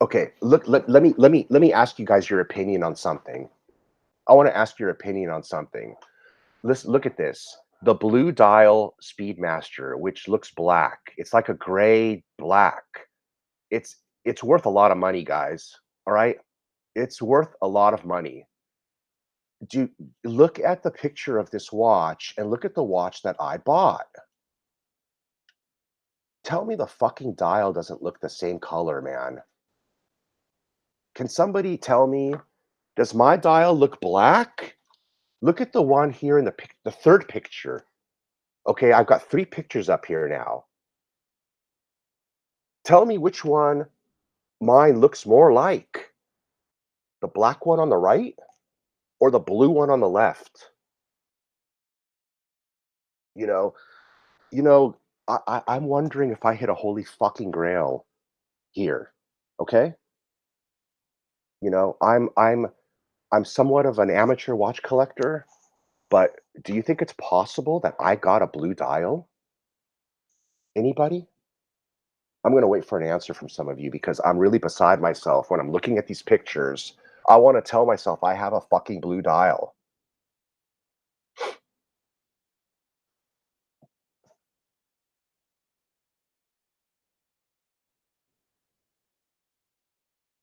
Okay, look, let me ask you guys your opinion on something. I want to ask your opinion on something. Let's look at this. The blue dial Speedmaster, which looks black. It's like a gray black. It's worth a lot of money, guys. All right? It's worth a lot of money. Do look at the picture of this watch and look at the watch that I bought. Tell me the fucking dial doesn't look the same color, man. Can somebody tell me, does my dial look black? Look at the one here in the third picture. Okay, I've got 3 pictures up here now. Tell me which one mine looks more like. The black one on the right or the blue one on the left? You know you know, I'm wondering if I hit a holy fucking grail here, okay? You know, I'm somewhat of an amateur watch collector, but do you think it's possible that I got a blue dial? Anybody? I'm gonna wait for an answer from some of you because I'm really beside myself when I'm looking at these pictures. I wanna tell myself I have a fucking blue dial.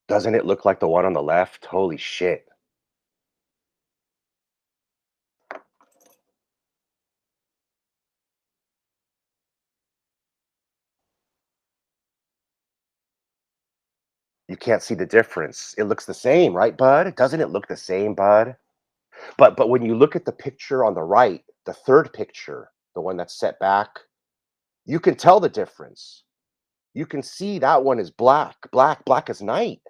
Doesn't it look like the one on the left? Holy shit. You can't see the difference. It looks the same, right, bud? Doesn't it look the same, bud? But when you look at the picture on the right, the third picture, the one that's set back, you can tell the difference. You can see that one is black, black as night.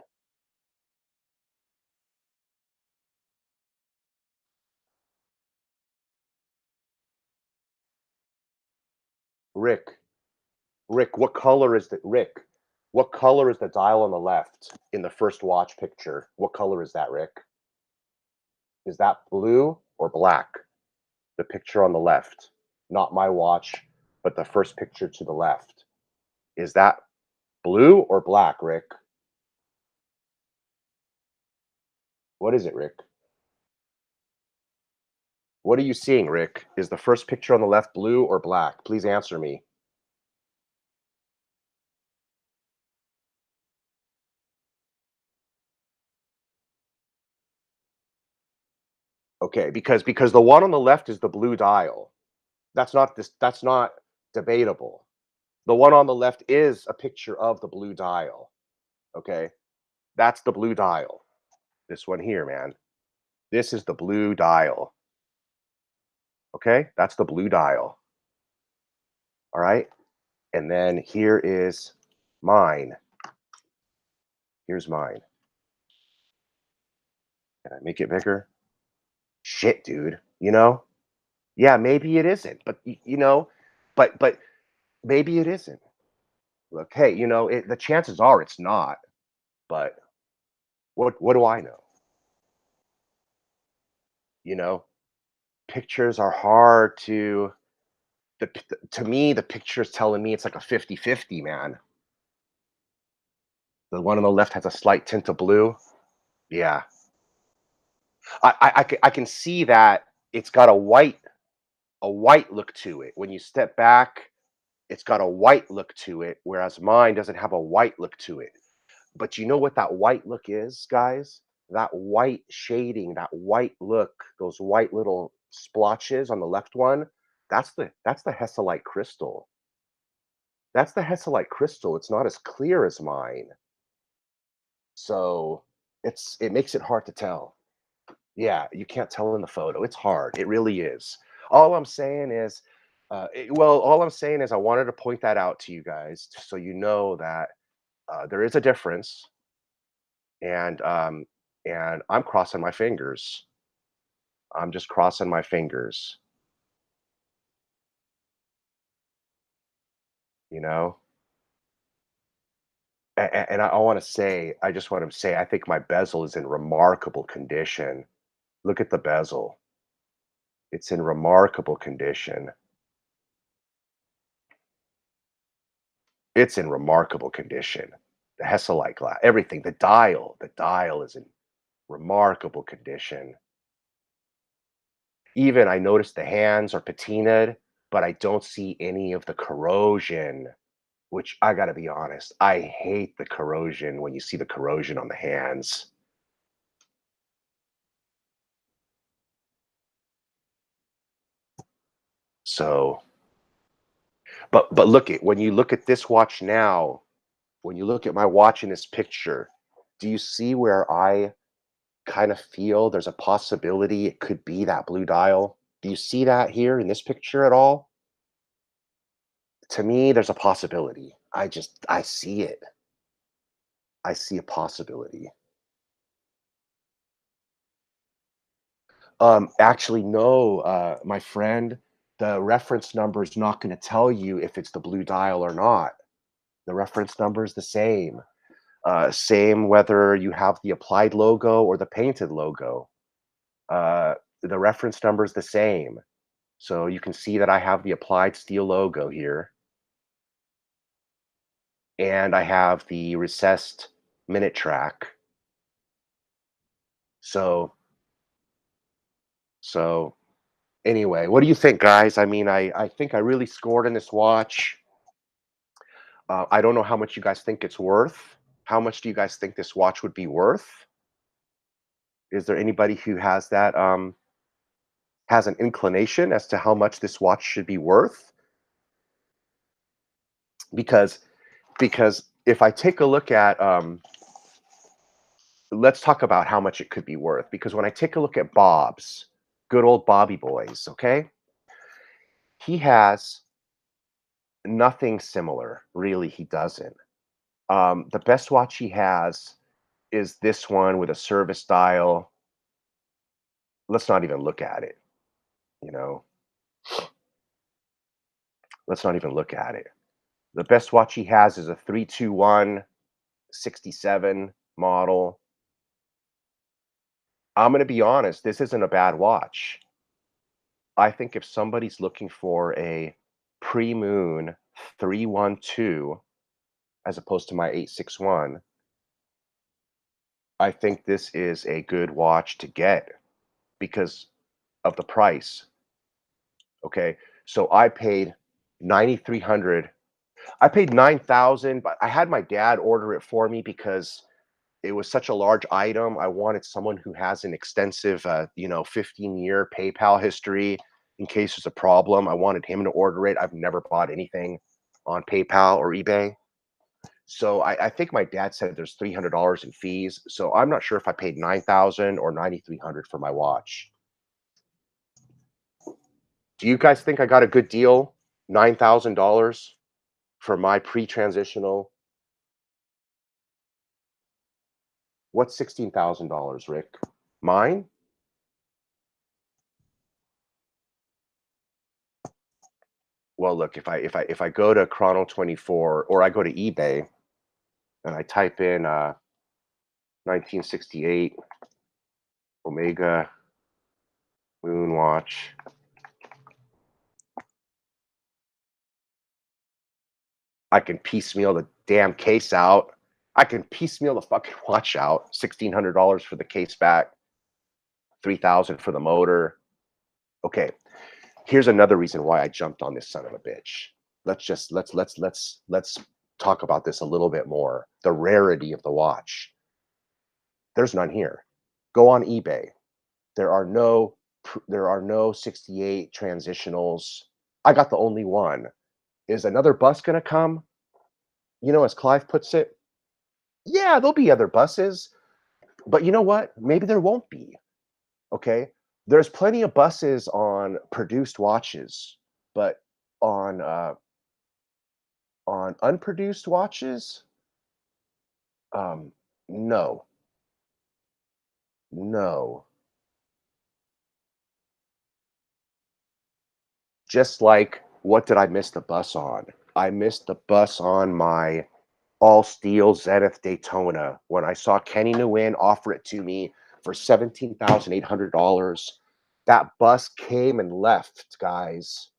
Rick, Rick, what color is the Rick? What color is the dial on the left in the first watch picture? What color is that, Rick? Is that blue or black? The picture on the left, not my watch, but the first picture to the left. Is that blue or black, Rick? What is it, Rick? What are you seeing, Rick? Is the first picture on the left blue or black? Please answer me. Okay, because the one on the left is the blue dial. That's not debatable. The one on the left is a picture of the blue dial. Okay? That's the blue dial. This one here, man. This is the blue dial. Okay? That's the blue dial. All right? And then here is mine. Here's mine. Can I make it bigger? Shit, dude. You know? Yeah, maybe it isn't, but you know, but maybe it isn't. Look, hey, you know, the chances are it's not, but what do I know? You know, pictures are hard to to me the picture's telling me it's like a 50-50, man. The one on the left has a slight tint of blue. Yeah. I can see that it's got a white look to it. When you step back, it's got a white look to it, whereas mine doesn't have a white look to it. But you know what that white look is, guys? That white shading, that white look, those white little splotches on the left one, that's the Hesselite crystal. That's the Hesselite crystal. It's not as clear as mine. So it makes it hard to tell. Yeah, you can't tell in the photo. It's hard. It really is. All I'm saying is, all I'm saying is I wanted to point that out to you guys so you know that there is a difference, and I'm crossing my fingers. I'm just crossing my fingers, you know? And I want to say, I just want to say, I think my bezel is in remarkable condition. Look at the bezel. It's in remarkable condition. It's in remarkable condition. The Hesalite glass, everything, the dial is in remarkable condition. Even I noticed the hands are patinaed, but I don't see any of the corrosion, which I gotta be honest, I hate the corrosion when you see the corrosion on the hands. So, but look at when you look at this watch now, when you look at my watch in this picture, do you see where I kind of feel there's a possibility it could be that blue dial? Do you see that here in this picture at all? To me, there's a possibility. I see it. I see a possibility. Actually, no, my friend, the reference number is not going to tell you if it's the blue dial or not. The reference number is the same. Same whether you have the applied logo or the painted logo. The reference number is the same. So you can see that I have the applied steel logo here, and I have the recessed minute track. So, so anyway, what do you think, guys? I mean, I think I really scored in this watch. I don't know how much you guys think it's worth. How much do you guys think this watch would be worth? Is there anybody who has an inclination as to how much this watch should be worth? Because if I take a look at let's talk about how much it could be worth. Because when I take a look at Bob's, good old Bobby Boys, okay, he has nothing similar. Really, he doesn't. The best watch he has is this one with a service dial. Let's not even look at it. You know, let's not even look at it. The best watch he has is a 321 67 model. I'm going to be honest, this isn't a bad watch. I think if somebody's looking for a pre-moon 312 as opposed to my 861, I think this is a good watch to get because of the price. Okay. So I paid 9,300. I paid 9,000, but I had my dad order it for me because it was such a large item. I wanted someone who has an extensive, 15-year PayPal history in case there's a problem. I wanted him to order it. I've never bought anything on PayPal or eBay. So I think my dad said there's $300 in fees. So I'm not sure if I paid 9,000 or 9,300 for my watch. Do you guys think I got a good deal? $9,000 for my pre-transitional. What's $16,000, Rick? Mine? Well, look, if I go to Chrono 24 or I go to eBay and I type in 1968 Omega Moonwatch, I can piecemeal the damn case out. I can piecemeal the fucking watch out. $1,600 for the case back, 3,000 for the motor. Okay, here's another reason why I jumped on this son of a bitch. Let's talk about this a little bit more. The rarity of the watch. There's none here. Go on eBay. There are no 68 transitionals. I got the only one. Is another bus going to come? As Clive puts it, yeah, there'll be other buses, but you know what? Maybe there won't be. Okay. There's plenty of buses on produced watches, but on unproduced watches, um, no, no. Just like, what did I miss the bus on? I missed the bus on my all steel Zenith Daytona when I saw Kenny Nguyen offer it to me for $17,800. That bus came and left, guys.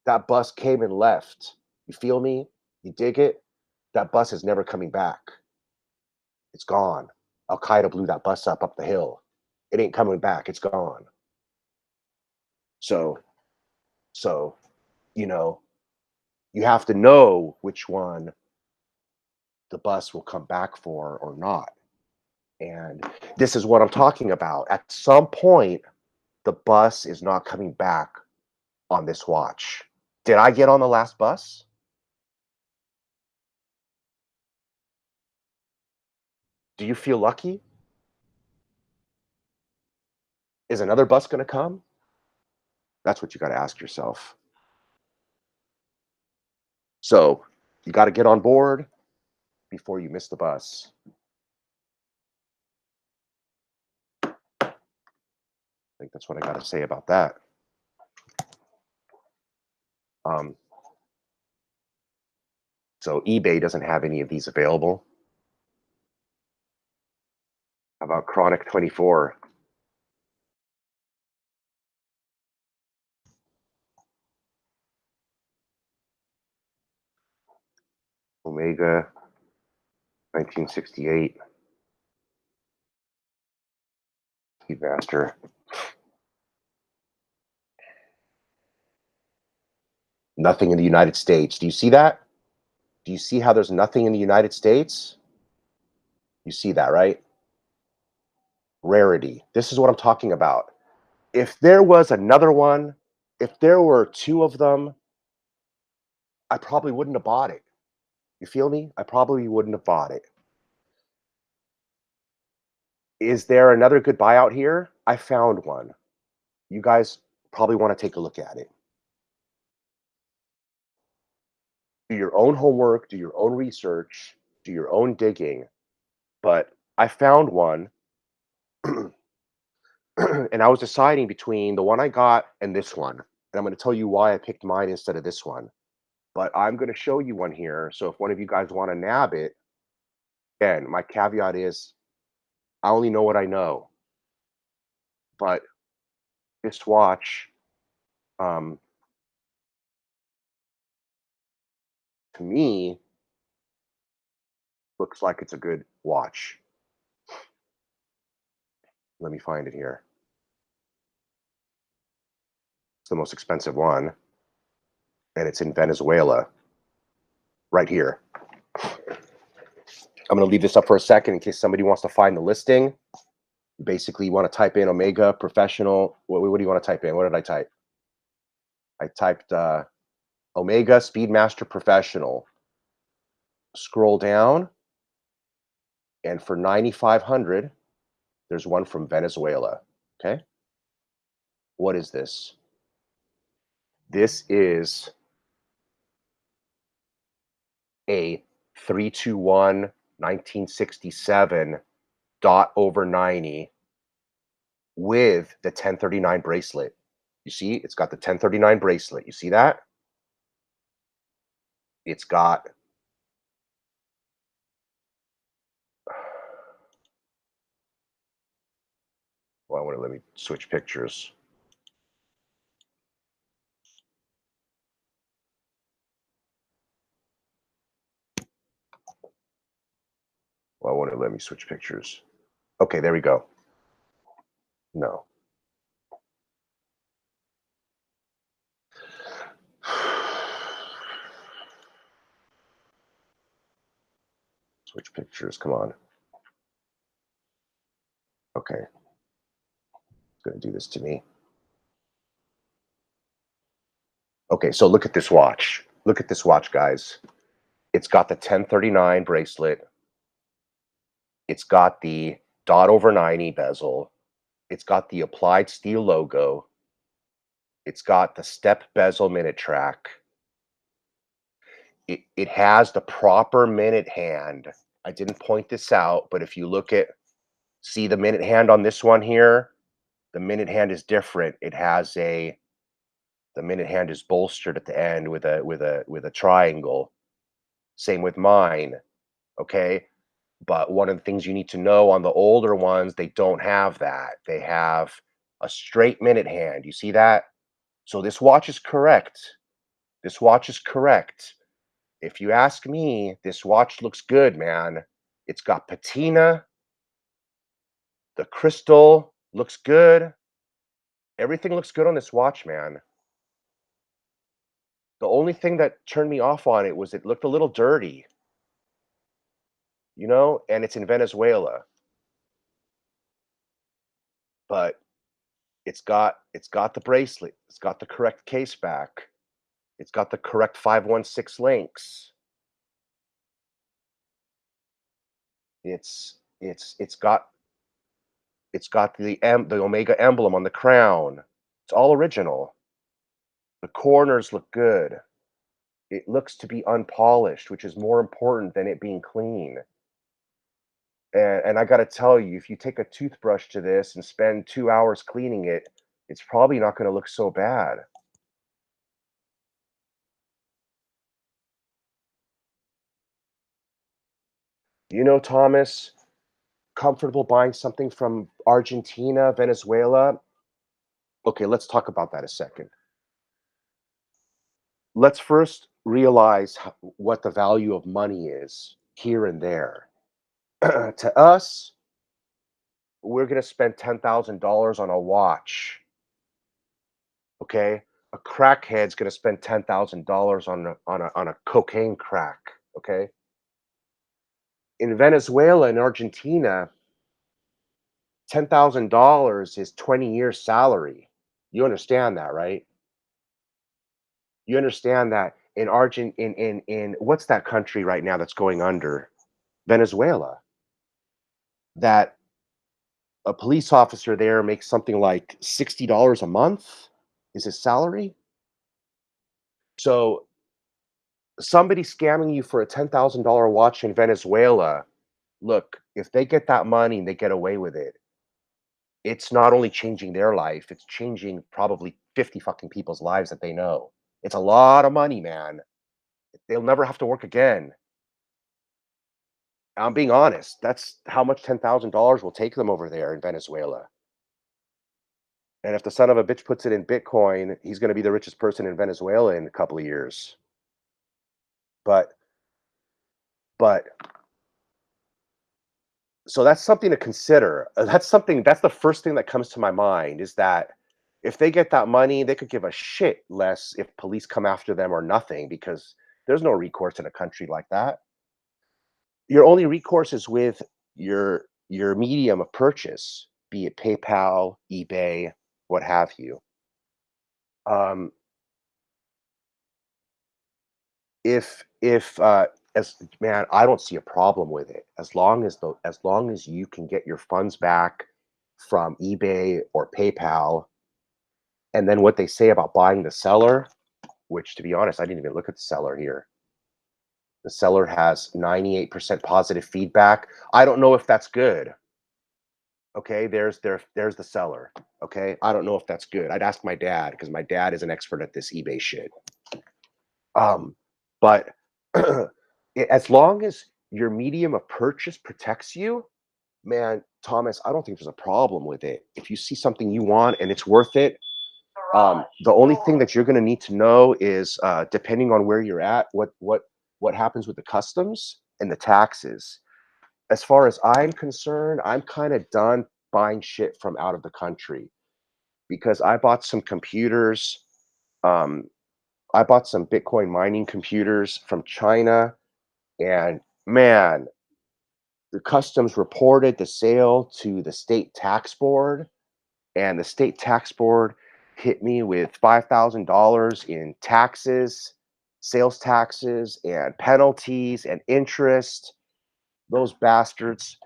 That bus came and left. You feel me? You dig it? That bus is never coming back. It's gone. Al Qaeda blew that bus up the hill. It ain't coming back. It's gone. So, you know, you have to know which one the bus will come back for or not. And this is what I'm talking about. At some point, the bus is not coming back on this watch. Did I get on the last bus? Do you feel lucky? Is another bus going to come? That's what you got to ask yourself. So you got to get on board before you miss the bus. I think that's what I got to say about that. So eBay doesn't have any of these available. How about Chronic 24? Omega 1968 Speedmaster. Nothing in the United States. Do you see that? Do you see how there's nothing in the United States? You see that, right? Rarity. This is what I'm talking about. If there was another one, if there were two of them, I probably wouldn't have bought it. You feel me? I probably wouldn't have bought it. Is there another good buyout here? I found one. You guys probably want to take a look at it. Do your own homework, do your own research, do your own digging. But I found one, and I was deciding between the one I got and this one. And I'm going to tell you why I picked mine instead of this one. But I'm going to show you one here. So if one of you guys want to nab it, again, my caveat is I only know what I know. But this watch, to me, looks like it's a good watch. Let me find it here. It's the most expensive one, and it's in Venezuela, right here. I'm going to leave this up for a second in case somebody wants to find the listing. Basically, you want to type in Omega Professional. What do you want to type in? What did I type? I typed Omega Speedmaster Professional. Scroll down, and for $9,500, there's one from Venezuela. Okay. What is this? This is a 321 1967 dot over 90 with the 1039 bracelet. You see, it's got the 1039 bracelet. You see that? It's got well, let me switch pictures. Well, I want to let me switch pictures. Okay, there we go. No. Switch pictures, come on. Okay. It's going to do this to me. Okay, so look at this watch. Look at this watch, guys. It's got the 1039 bracelet. It's got the dot over 90 bezel. It's got the applied steel logo. It's got the step bezel minute track. It has the proper minute hand. I didn't point this out, but if you look at, see the minute hand on this one here, the minute hand is different. It has a The minute hand is bolstered at the end with a triangle. Same with mine, okay? But one of the things you need to know on the older ones, they don't have that. They have a straight minute hand. You see that? So this watch is correct. This watch is correct. If you ask me, this watch looks good, man. It's got patina. The crystal looks good. Everything looks good on this watch, man. The only thing that turned me off on it was it looked a little dirty, you know, and it's in Venezuela. But it's got the bracelet. It's got the correct case back. It's got the correct 516 links. It's got the Omega emblem on the crown. It's all original. The corners look good. It looks to be unpolished, which is more important than it being clean. And I got to tell you, if you take a toothbrush to this and spend 2 hours cleaning it, it's probably not going to look so bad. You know, Thomas, comfortable buying something from Argentina, Venezuela? Okay, let's talk about that a second. Let's first realize what the value of money is here and there. To us, we're going to spend $10,000 on a watch. Okay? A crackhead's going to spend $10,000 on a cocaine crack. Okay? In Venezuela and Argentina, $10,000 is 20 years' salary. You understand that, right? You understand that in what's that country right now that's going under? Venezuela. That a police officer there makes something like $60 a month is his salary. So somebody scamming you for a $10,000 watch in Venezuela, look, if they get that money and they get away with it, it's not only changing their life, it's changing probably 50 fucking people's lives that they know. It's a lot of money, man. They'll never have to work again. I'm being honest. That's how much $10,000 will take them over there in Venezuela. And if the son of a bitch puts it in Bitcoin, he's going to be the richest person in Venezuela in a couple of years. But but so that's something to consider. That's the first thing that comes to my mind is that if they get that money, they could give a shit less if police come after them or nothing because there's no recourse in a country like that. Your only recourse is with your medium of purchase, be it PayPal, eBay, what have you. Um, if as man, I don't see a problem with it as long as you can get your funds back from eBay or PayPal, and then what they say about buying the seller, which to be honest, I didn't even look at the seller here. The seller has 98% positive feedback. I don't know if that's good. Okay, there's the seller. Okay, I don't know if that's good. I'd ask my dad because my dad is an expert at this eBay shit. But as long as your medium of purchase protects you, man, Thomas, I don't think there's a problem with it. If you see something you want and it's worth it, the only thing that you're going to need to know is, depending on where you're at, what happens with the customs and the taxes. As far as I'm concerned, I'm kind of done buying shit from out of the country because I bought some computers. Um, I bought some Bitcoin mining computers from China, and man, the customs reported the sale to the state tax board, and the state tax board hit me with $5,000 in taxes, sales taxes, and penalties and interest. Those bastards.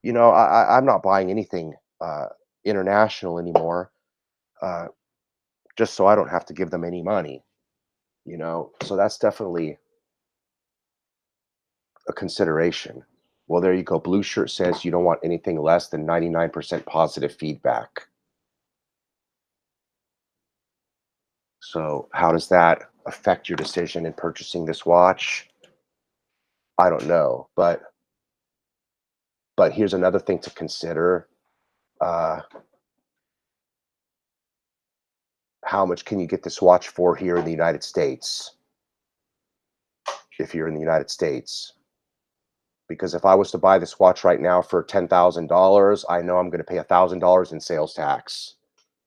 You know, I'm not buying anything international anymore, uh, just so I don't have to give them any money. You know, so that's definitely a consideration. Well, there you go. Blue Shirt says you don't want anything less than 99% positive feedback. So how does that affect your decision in purchasing this watch? I don't know, but here's another thing to consider. Uh, how much can you get this watch for here in the United States? If you're in the United States, because if I was to buy this watch right now for $10,000, I know I'm going to pay $1,000 in sales tax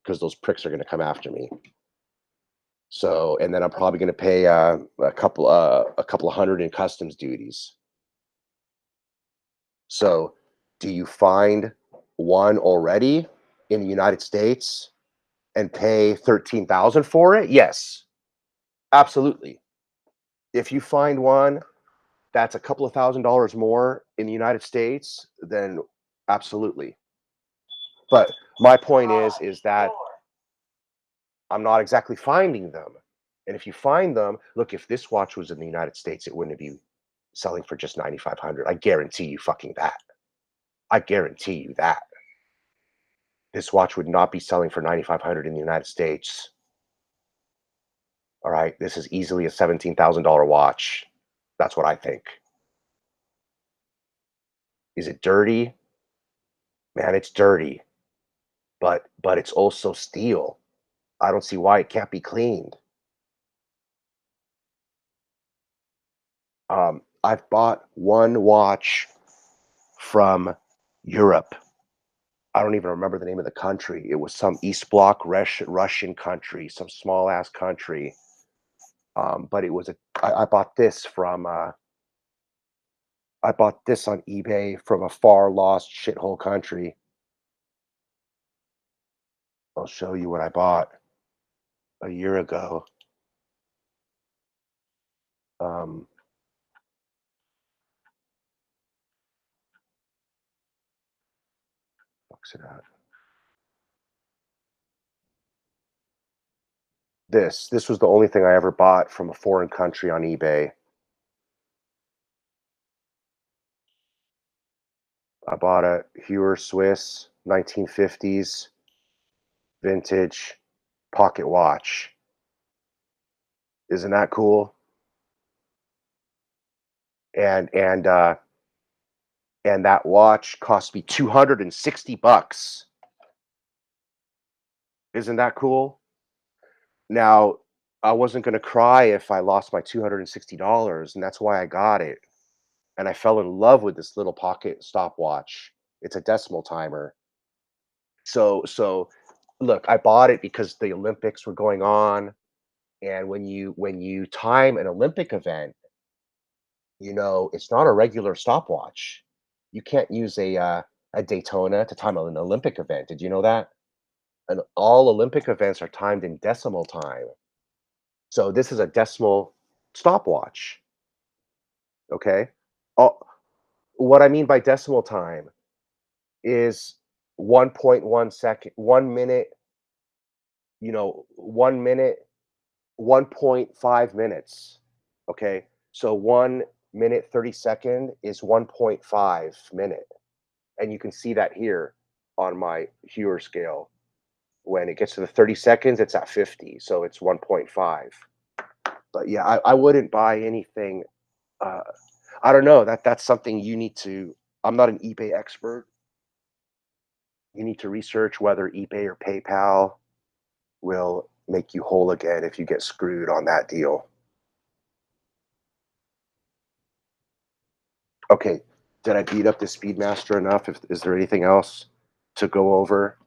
because those pricks are going to come after me. So, and then I'm probably going to pay a couple of hundred in customs duties. So, do you find one already in the United States and pay 13,000 for it? Yes, absolutely. If you find one that's a couple of $1,000s more in the United States, then absolutely. But my point is that door, I'm not exactly finding them. And if you find them, look, if this watch was in the United States, it wouldn't be selling for just 9,500. I guarantee you fucking that. I guarantee you that. This watch would not be selling for 9,500 in the United States. All right, this is easily a $17,000 watch. That's what I think. Is it dirty? Man, it's dirty, but it's also steel. I don't see why it can't be cleaned. I've bought one watch from Europe. I don't even remember the name of the country. It was some East Bloc Russian country, some small ass country. But it was I bought this from I bought this on eBay from a far lost shithole country. I'll show you what I bought a year ago. Um, What's it at? This was the only thing I ever bought from a foreign country on eBay. I bought a Heuer Swiss 1950s vintage pocket watch. Isn't that cool? And and uh and that watch cost me 260 bucks. Isn't that cool? Now, I wasn't going to cry if I lost my $260, and that's why I got it. And I fell in love with this little pocket stopwatch. It's a decimal timer. So look, I bought it because the Olympics were going on, and when you time an Olympic event, it's not a regular stopwatch. You can't use a Daytona to time an Olympic event. Did you know that? And all Olympic events are timed in decimal time. So this is a decimal stopwatch. Okay. Oh, what I mean by decimal time is 1.1 second, 1 minute, 1 minute, 1.5 minutes. Okay. So 1 minute, 30 second is 1.5 minute. And you can see that here on my Heuer scale. When it gets to the 30 seconds, it's at 50. So it's 1.5. But yeah, I wouldn't buy anything. Uh, I don't know. That's something you need to. I'm not an eBay expert. You need to research whether eBay or PayPal will make you whole again if you get screwed on that deal. Okay, did I beat up the Speedmaster enough? Is there anything else to go over?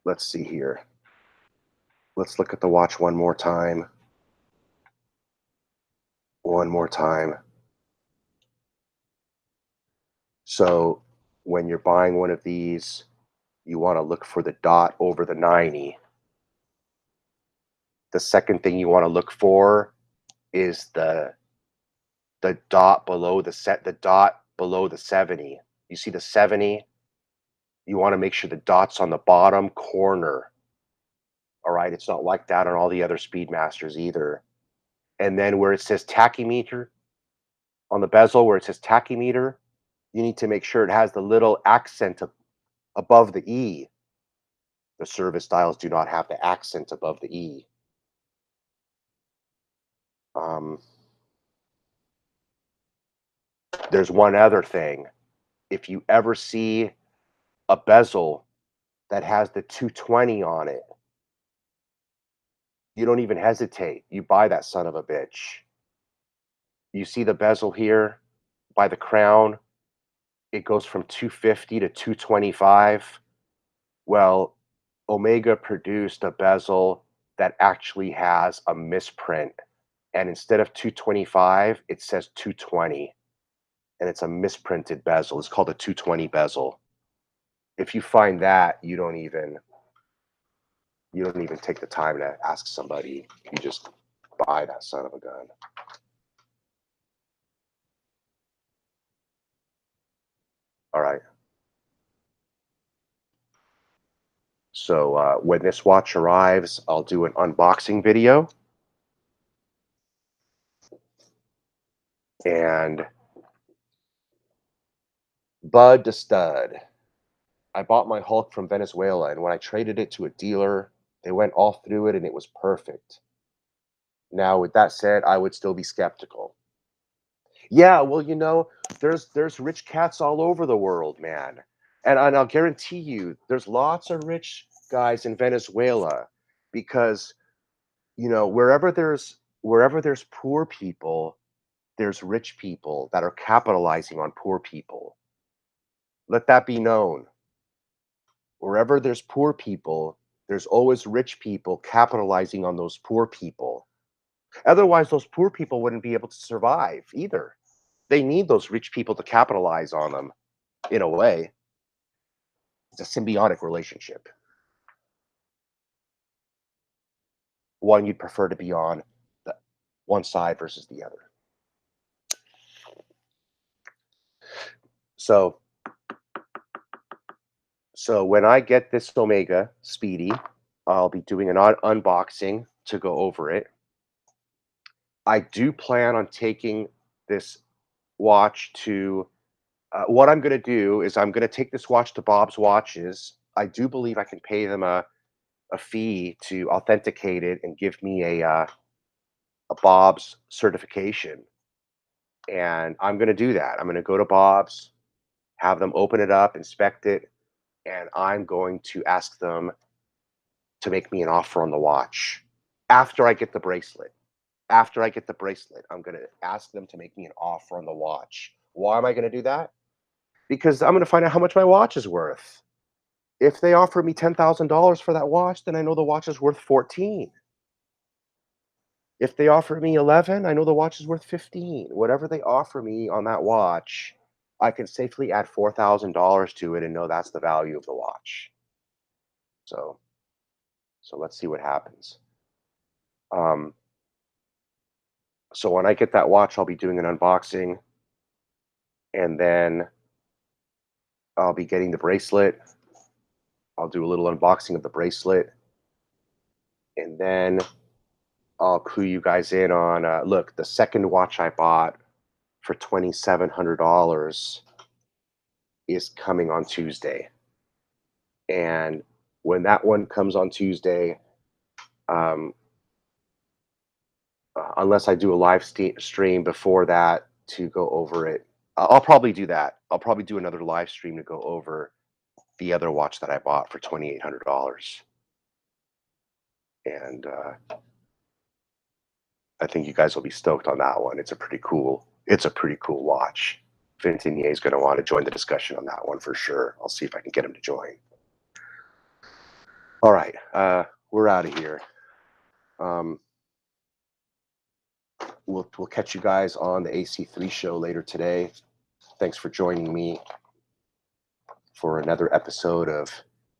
Let's see here. Let's look at the watch one more time. One more time. So when you're buying one of these, you want to look for the dot over the 90. The second thing you want to look for is the dot below the dot below the 70. You see the 70? You want to make sure the dot's on the bottom corner. All right, it's not like that on all the other Speedmasters either. And then where it says tachymeter on the bezel, where it says tachymeter, you need to make sure it has the little accent above the E. The service dials do not have the accent above the E. Um, there's one other thing. If you ever see a bezel that has the 220 on it, you don't even hesitate. You buy that son of a bitch. You see the bezel here by the crown? It goes from 250 to 225. Well, Omega produced a bezel that actually has a misprint. And instead of 225, it says 220. And it's a misprinted bezel. It's called a 220 bezel. If you find that, you don't even take the time to ask somebody. You just buy that son of a gun. All right. So when this watch arrives, I'll do an unboxing video. And bud to stud. I bought my Hulk from Venezuela, and when I traded it to a dealer, they went all through it and it was perfect. Now, with that said, I would still be skeptical. Yeah, well, there's rich cats all over the world, man. And I'll guarantee you, there's lots of rich guys in Venezuela because, wherever there's poor people, there's rich people that are capitalizing on poor people. Let that be known. Wherever there's poor people, there's always rich people capitalizing on those poor people. Otherwise, those poor people wouldn't be able to survive either. They need those rich people to capitalize on them in a way. It's a symbiotic relationship. One you'd prefer to be on the one side versus the other. So when I get this Omega Speedy, I'll be doing an unboxing to go over it. I do plan on taking this watch to what I'm going to do is I'm going to take this watch to Bob's Watches. I do believe I can pay them a fee to authenticate it and give me a Bob's certification. And I'm going to do that. I'm going to go to Bob's, have them open it up, inspect it, and I'm going to ask them to make me an offer on the watch after I get the bracelet. After I get the bracelet, I'm going to ask them to make me an offer on the watch. Why am I going to do that? Because I'm going to find out how much my watch is worth. If they offer me $10,000 for that watch, then I know the watch is worth 14. If they offer me 11, I know the watch is worth 15. Whatever they offer me on that watch, I can safely add $4,000 to it and know that's the value of the watch. So let's see what happens. So when I get that watch, I'll be doing an unboxing, and then I'll be getting the bracelet. I'll do a little unboxing of the bracelet, and then I'll clue you guys in on look, the second watch I bought for $2,700 is coming on Tuesday. And when that one comes on Tuesday, unless I do a live stream before that to go over it, I'll probably do that. I'll probably do another live stream to go over the other watch that I bought for $2,800. And I think you guys will be stoked on that one. It's a pretty cool watch. Vintinier is going to want to join the discussion on that one for sure. I'll see if I can get him to join. All right, we're out of here. We'll catch you guys on the AC3 show later today. Thanks for joining me for another episode of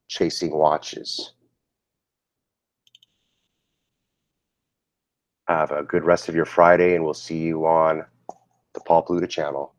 Chasing Watches. Have a good rest of your Friday, and we'll see you on the Paul Pluta channel.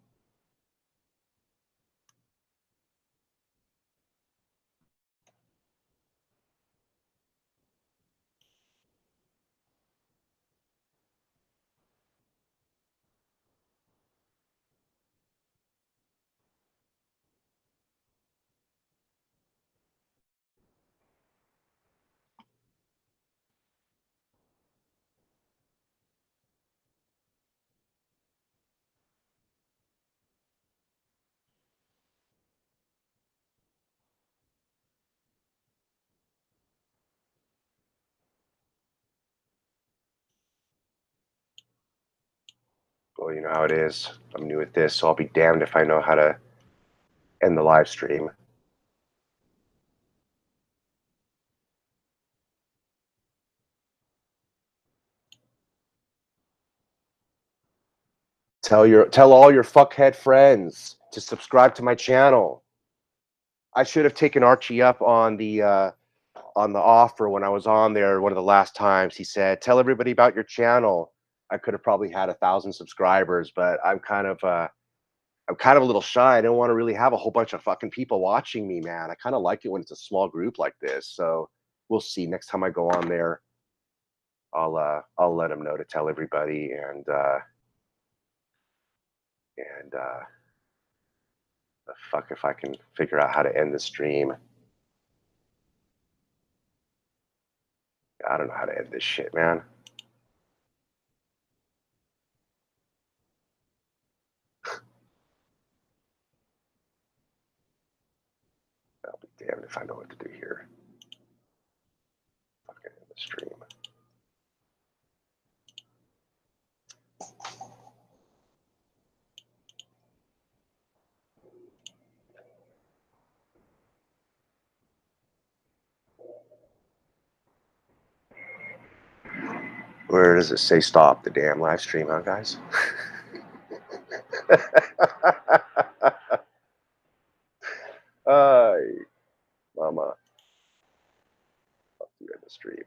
Well, you know how it is. I'm new at this, so I'll be damned if I know how to end the live stream. Tell all your fuckhead friends to subscribe to my channel. I should have taken Archie up on the offer when I was on there one of the last times. He said, "Tell everybody about your channel." I could have probably had 1,000 subscribers, but I'm kind of a little shy. I don't want to really have a whole bunch of fucking people watching me, man. I kind of like it when it's a small group like this. So we'll see. Next time I go on there, I'll let them know to tell everybody, and the fuck if I can figure out how to end the stream. I don't know how to end this shit, man. I'll be damned if I know what to do here. Fucking end the stream. Where does it say stop the damn live stream, huh, guys? Ay, mama. Fuck you in the stream.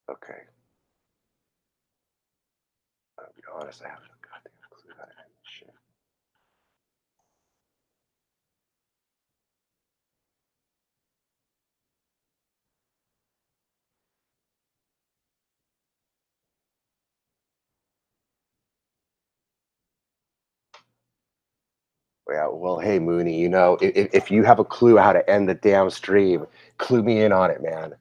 Okay. I'll be honest, I have no goddamn clue how to end this shit. Yeah, well, hey, Mooney, you know, if you have a clue how to end the damn stream, clue me in on it, man.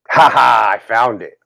Haha, I found it.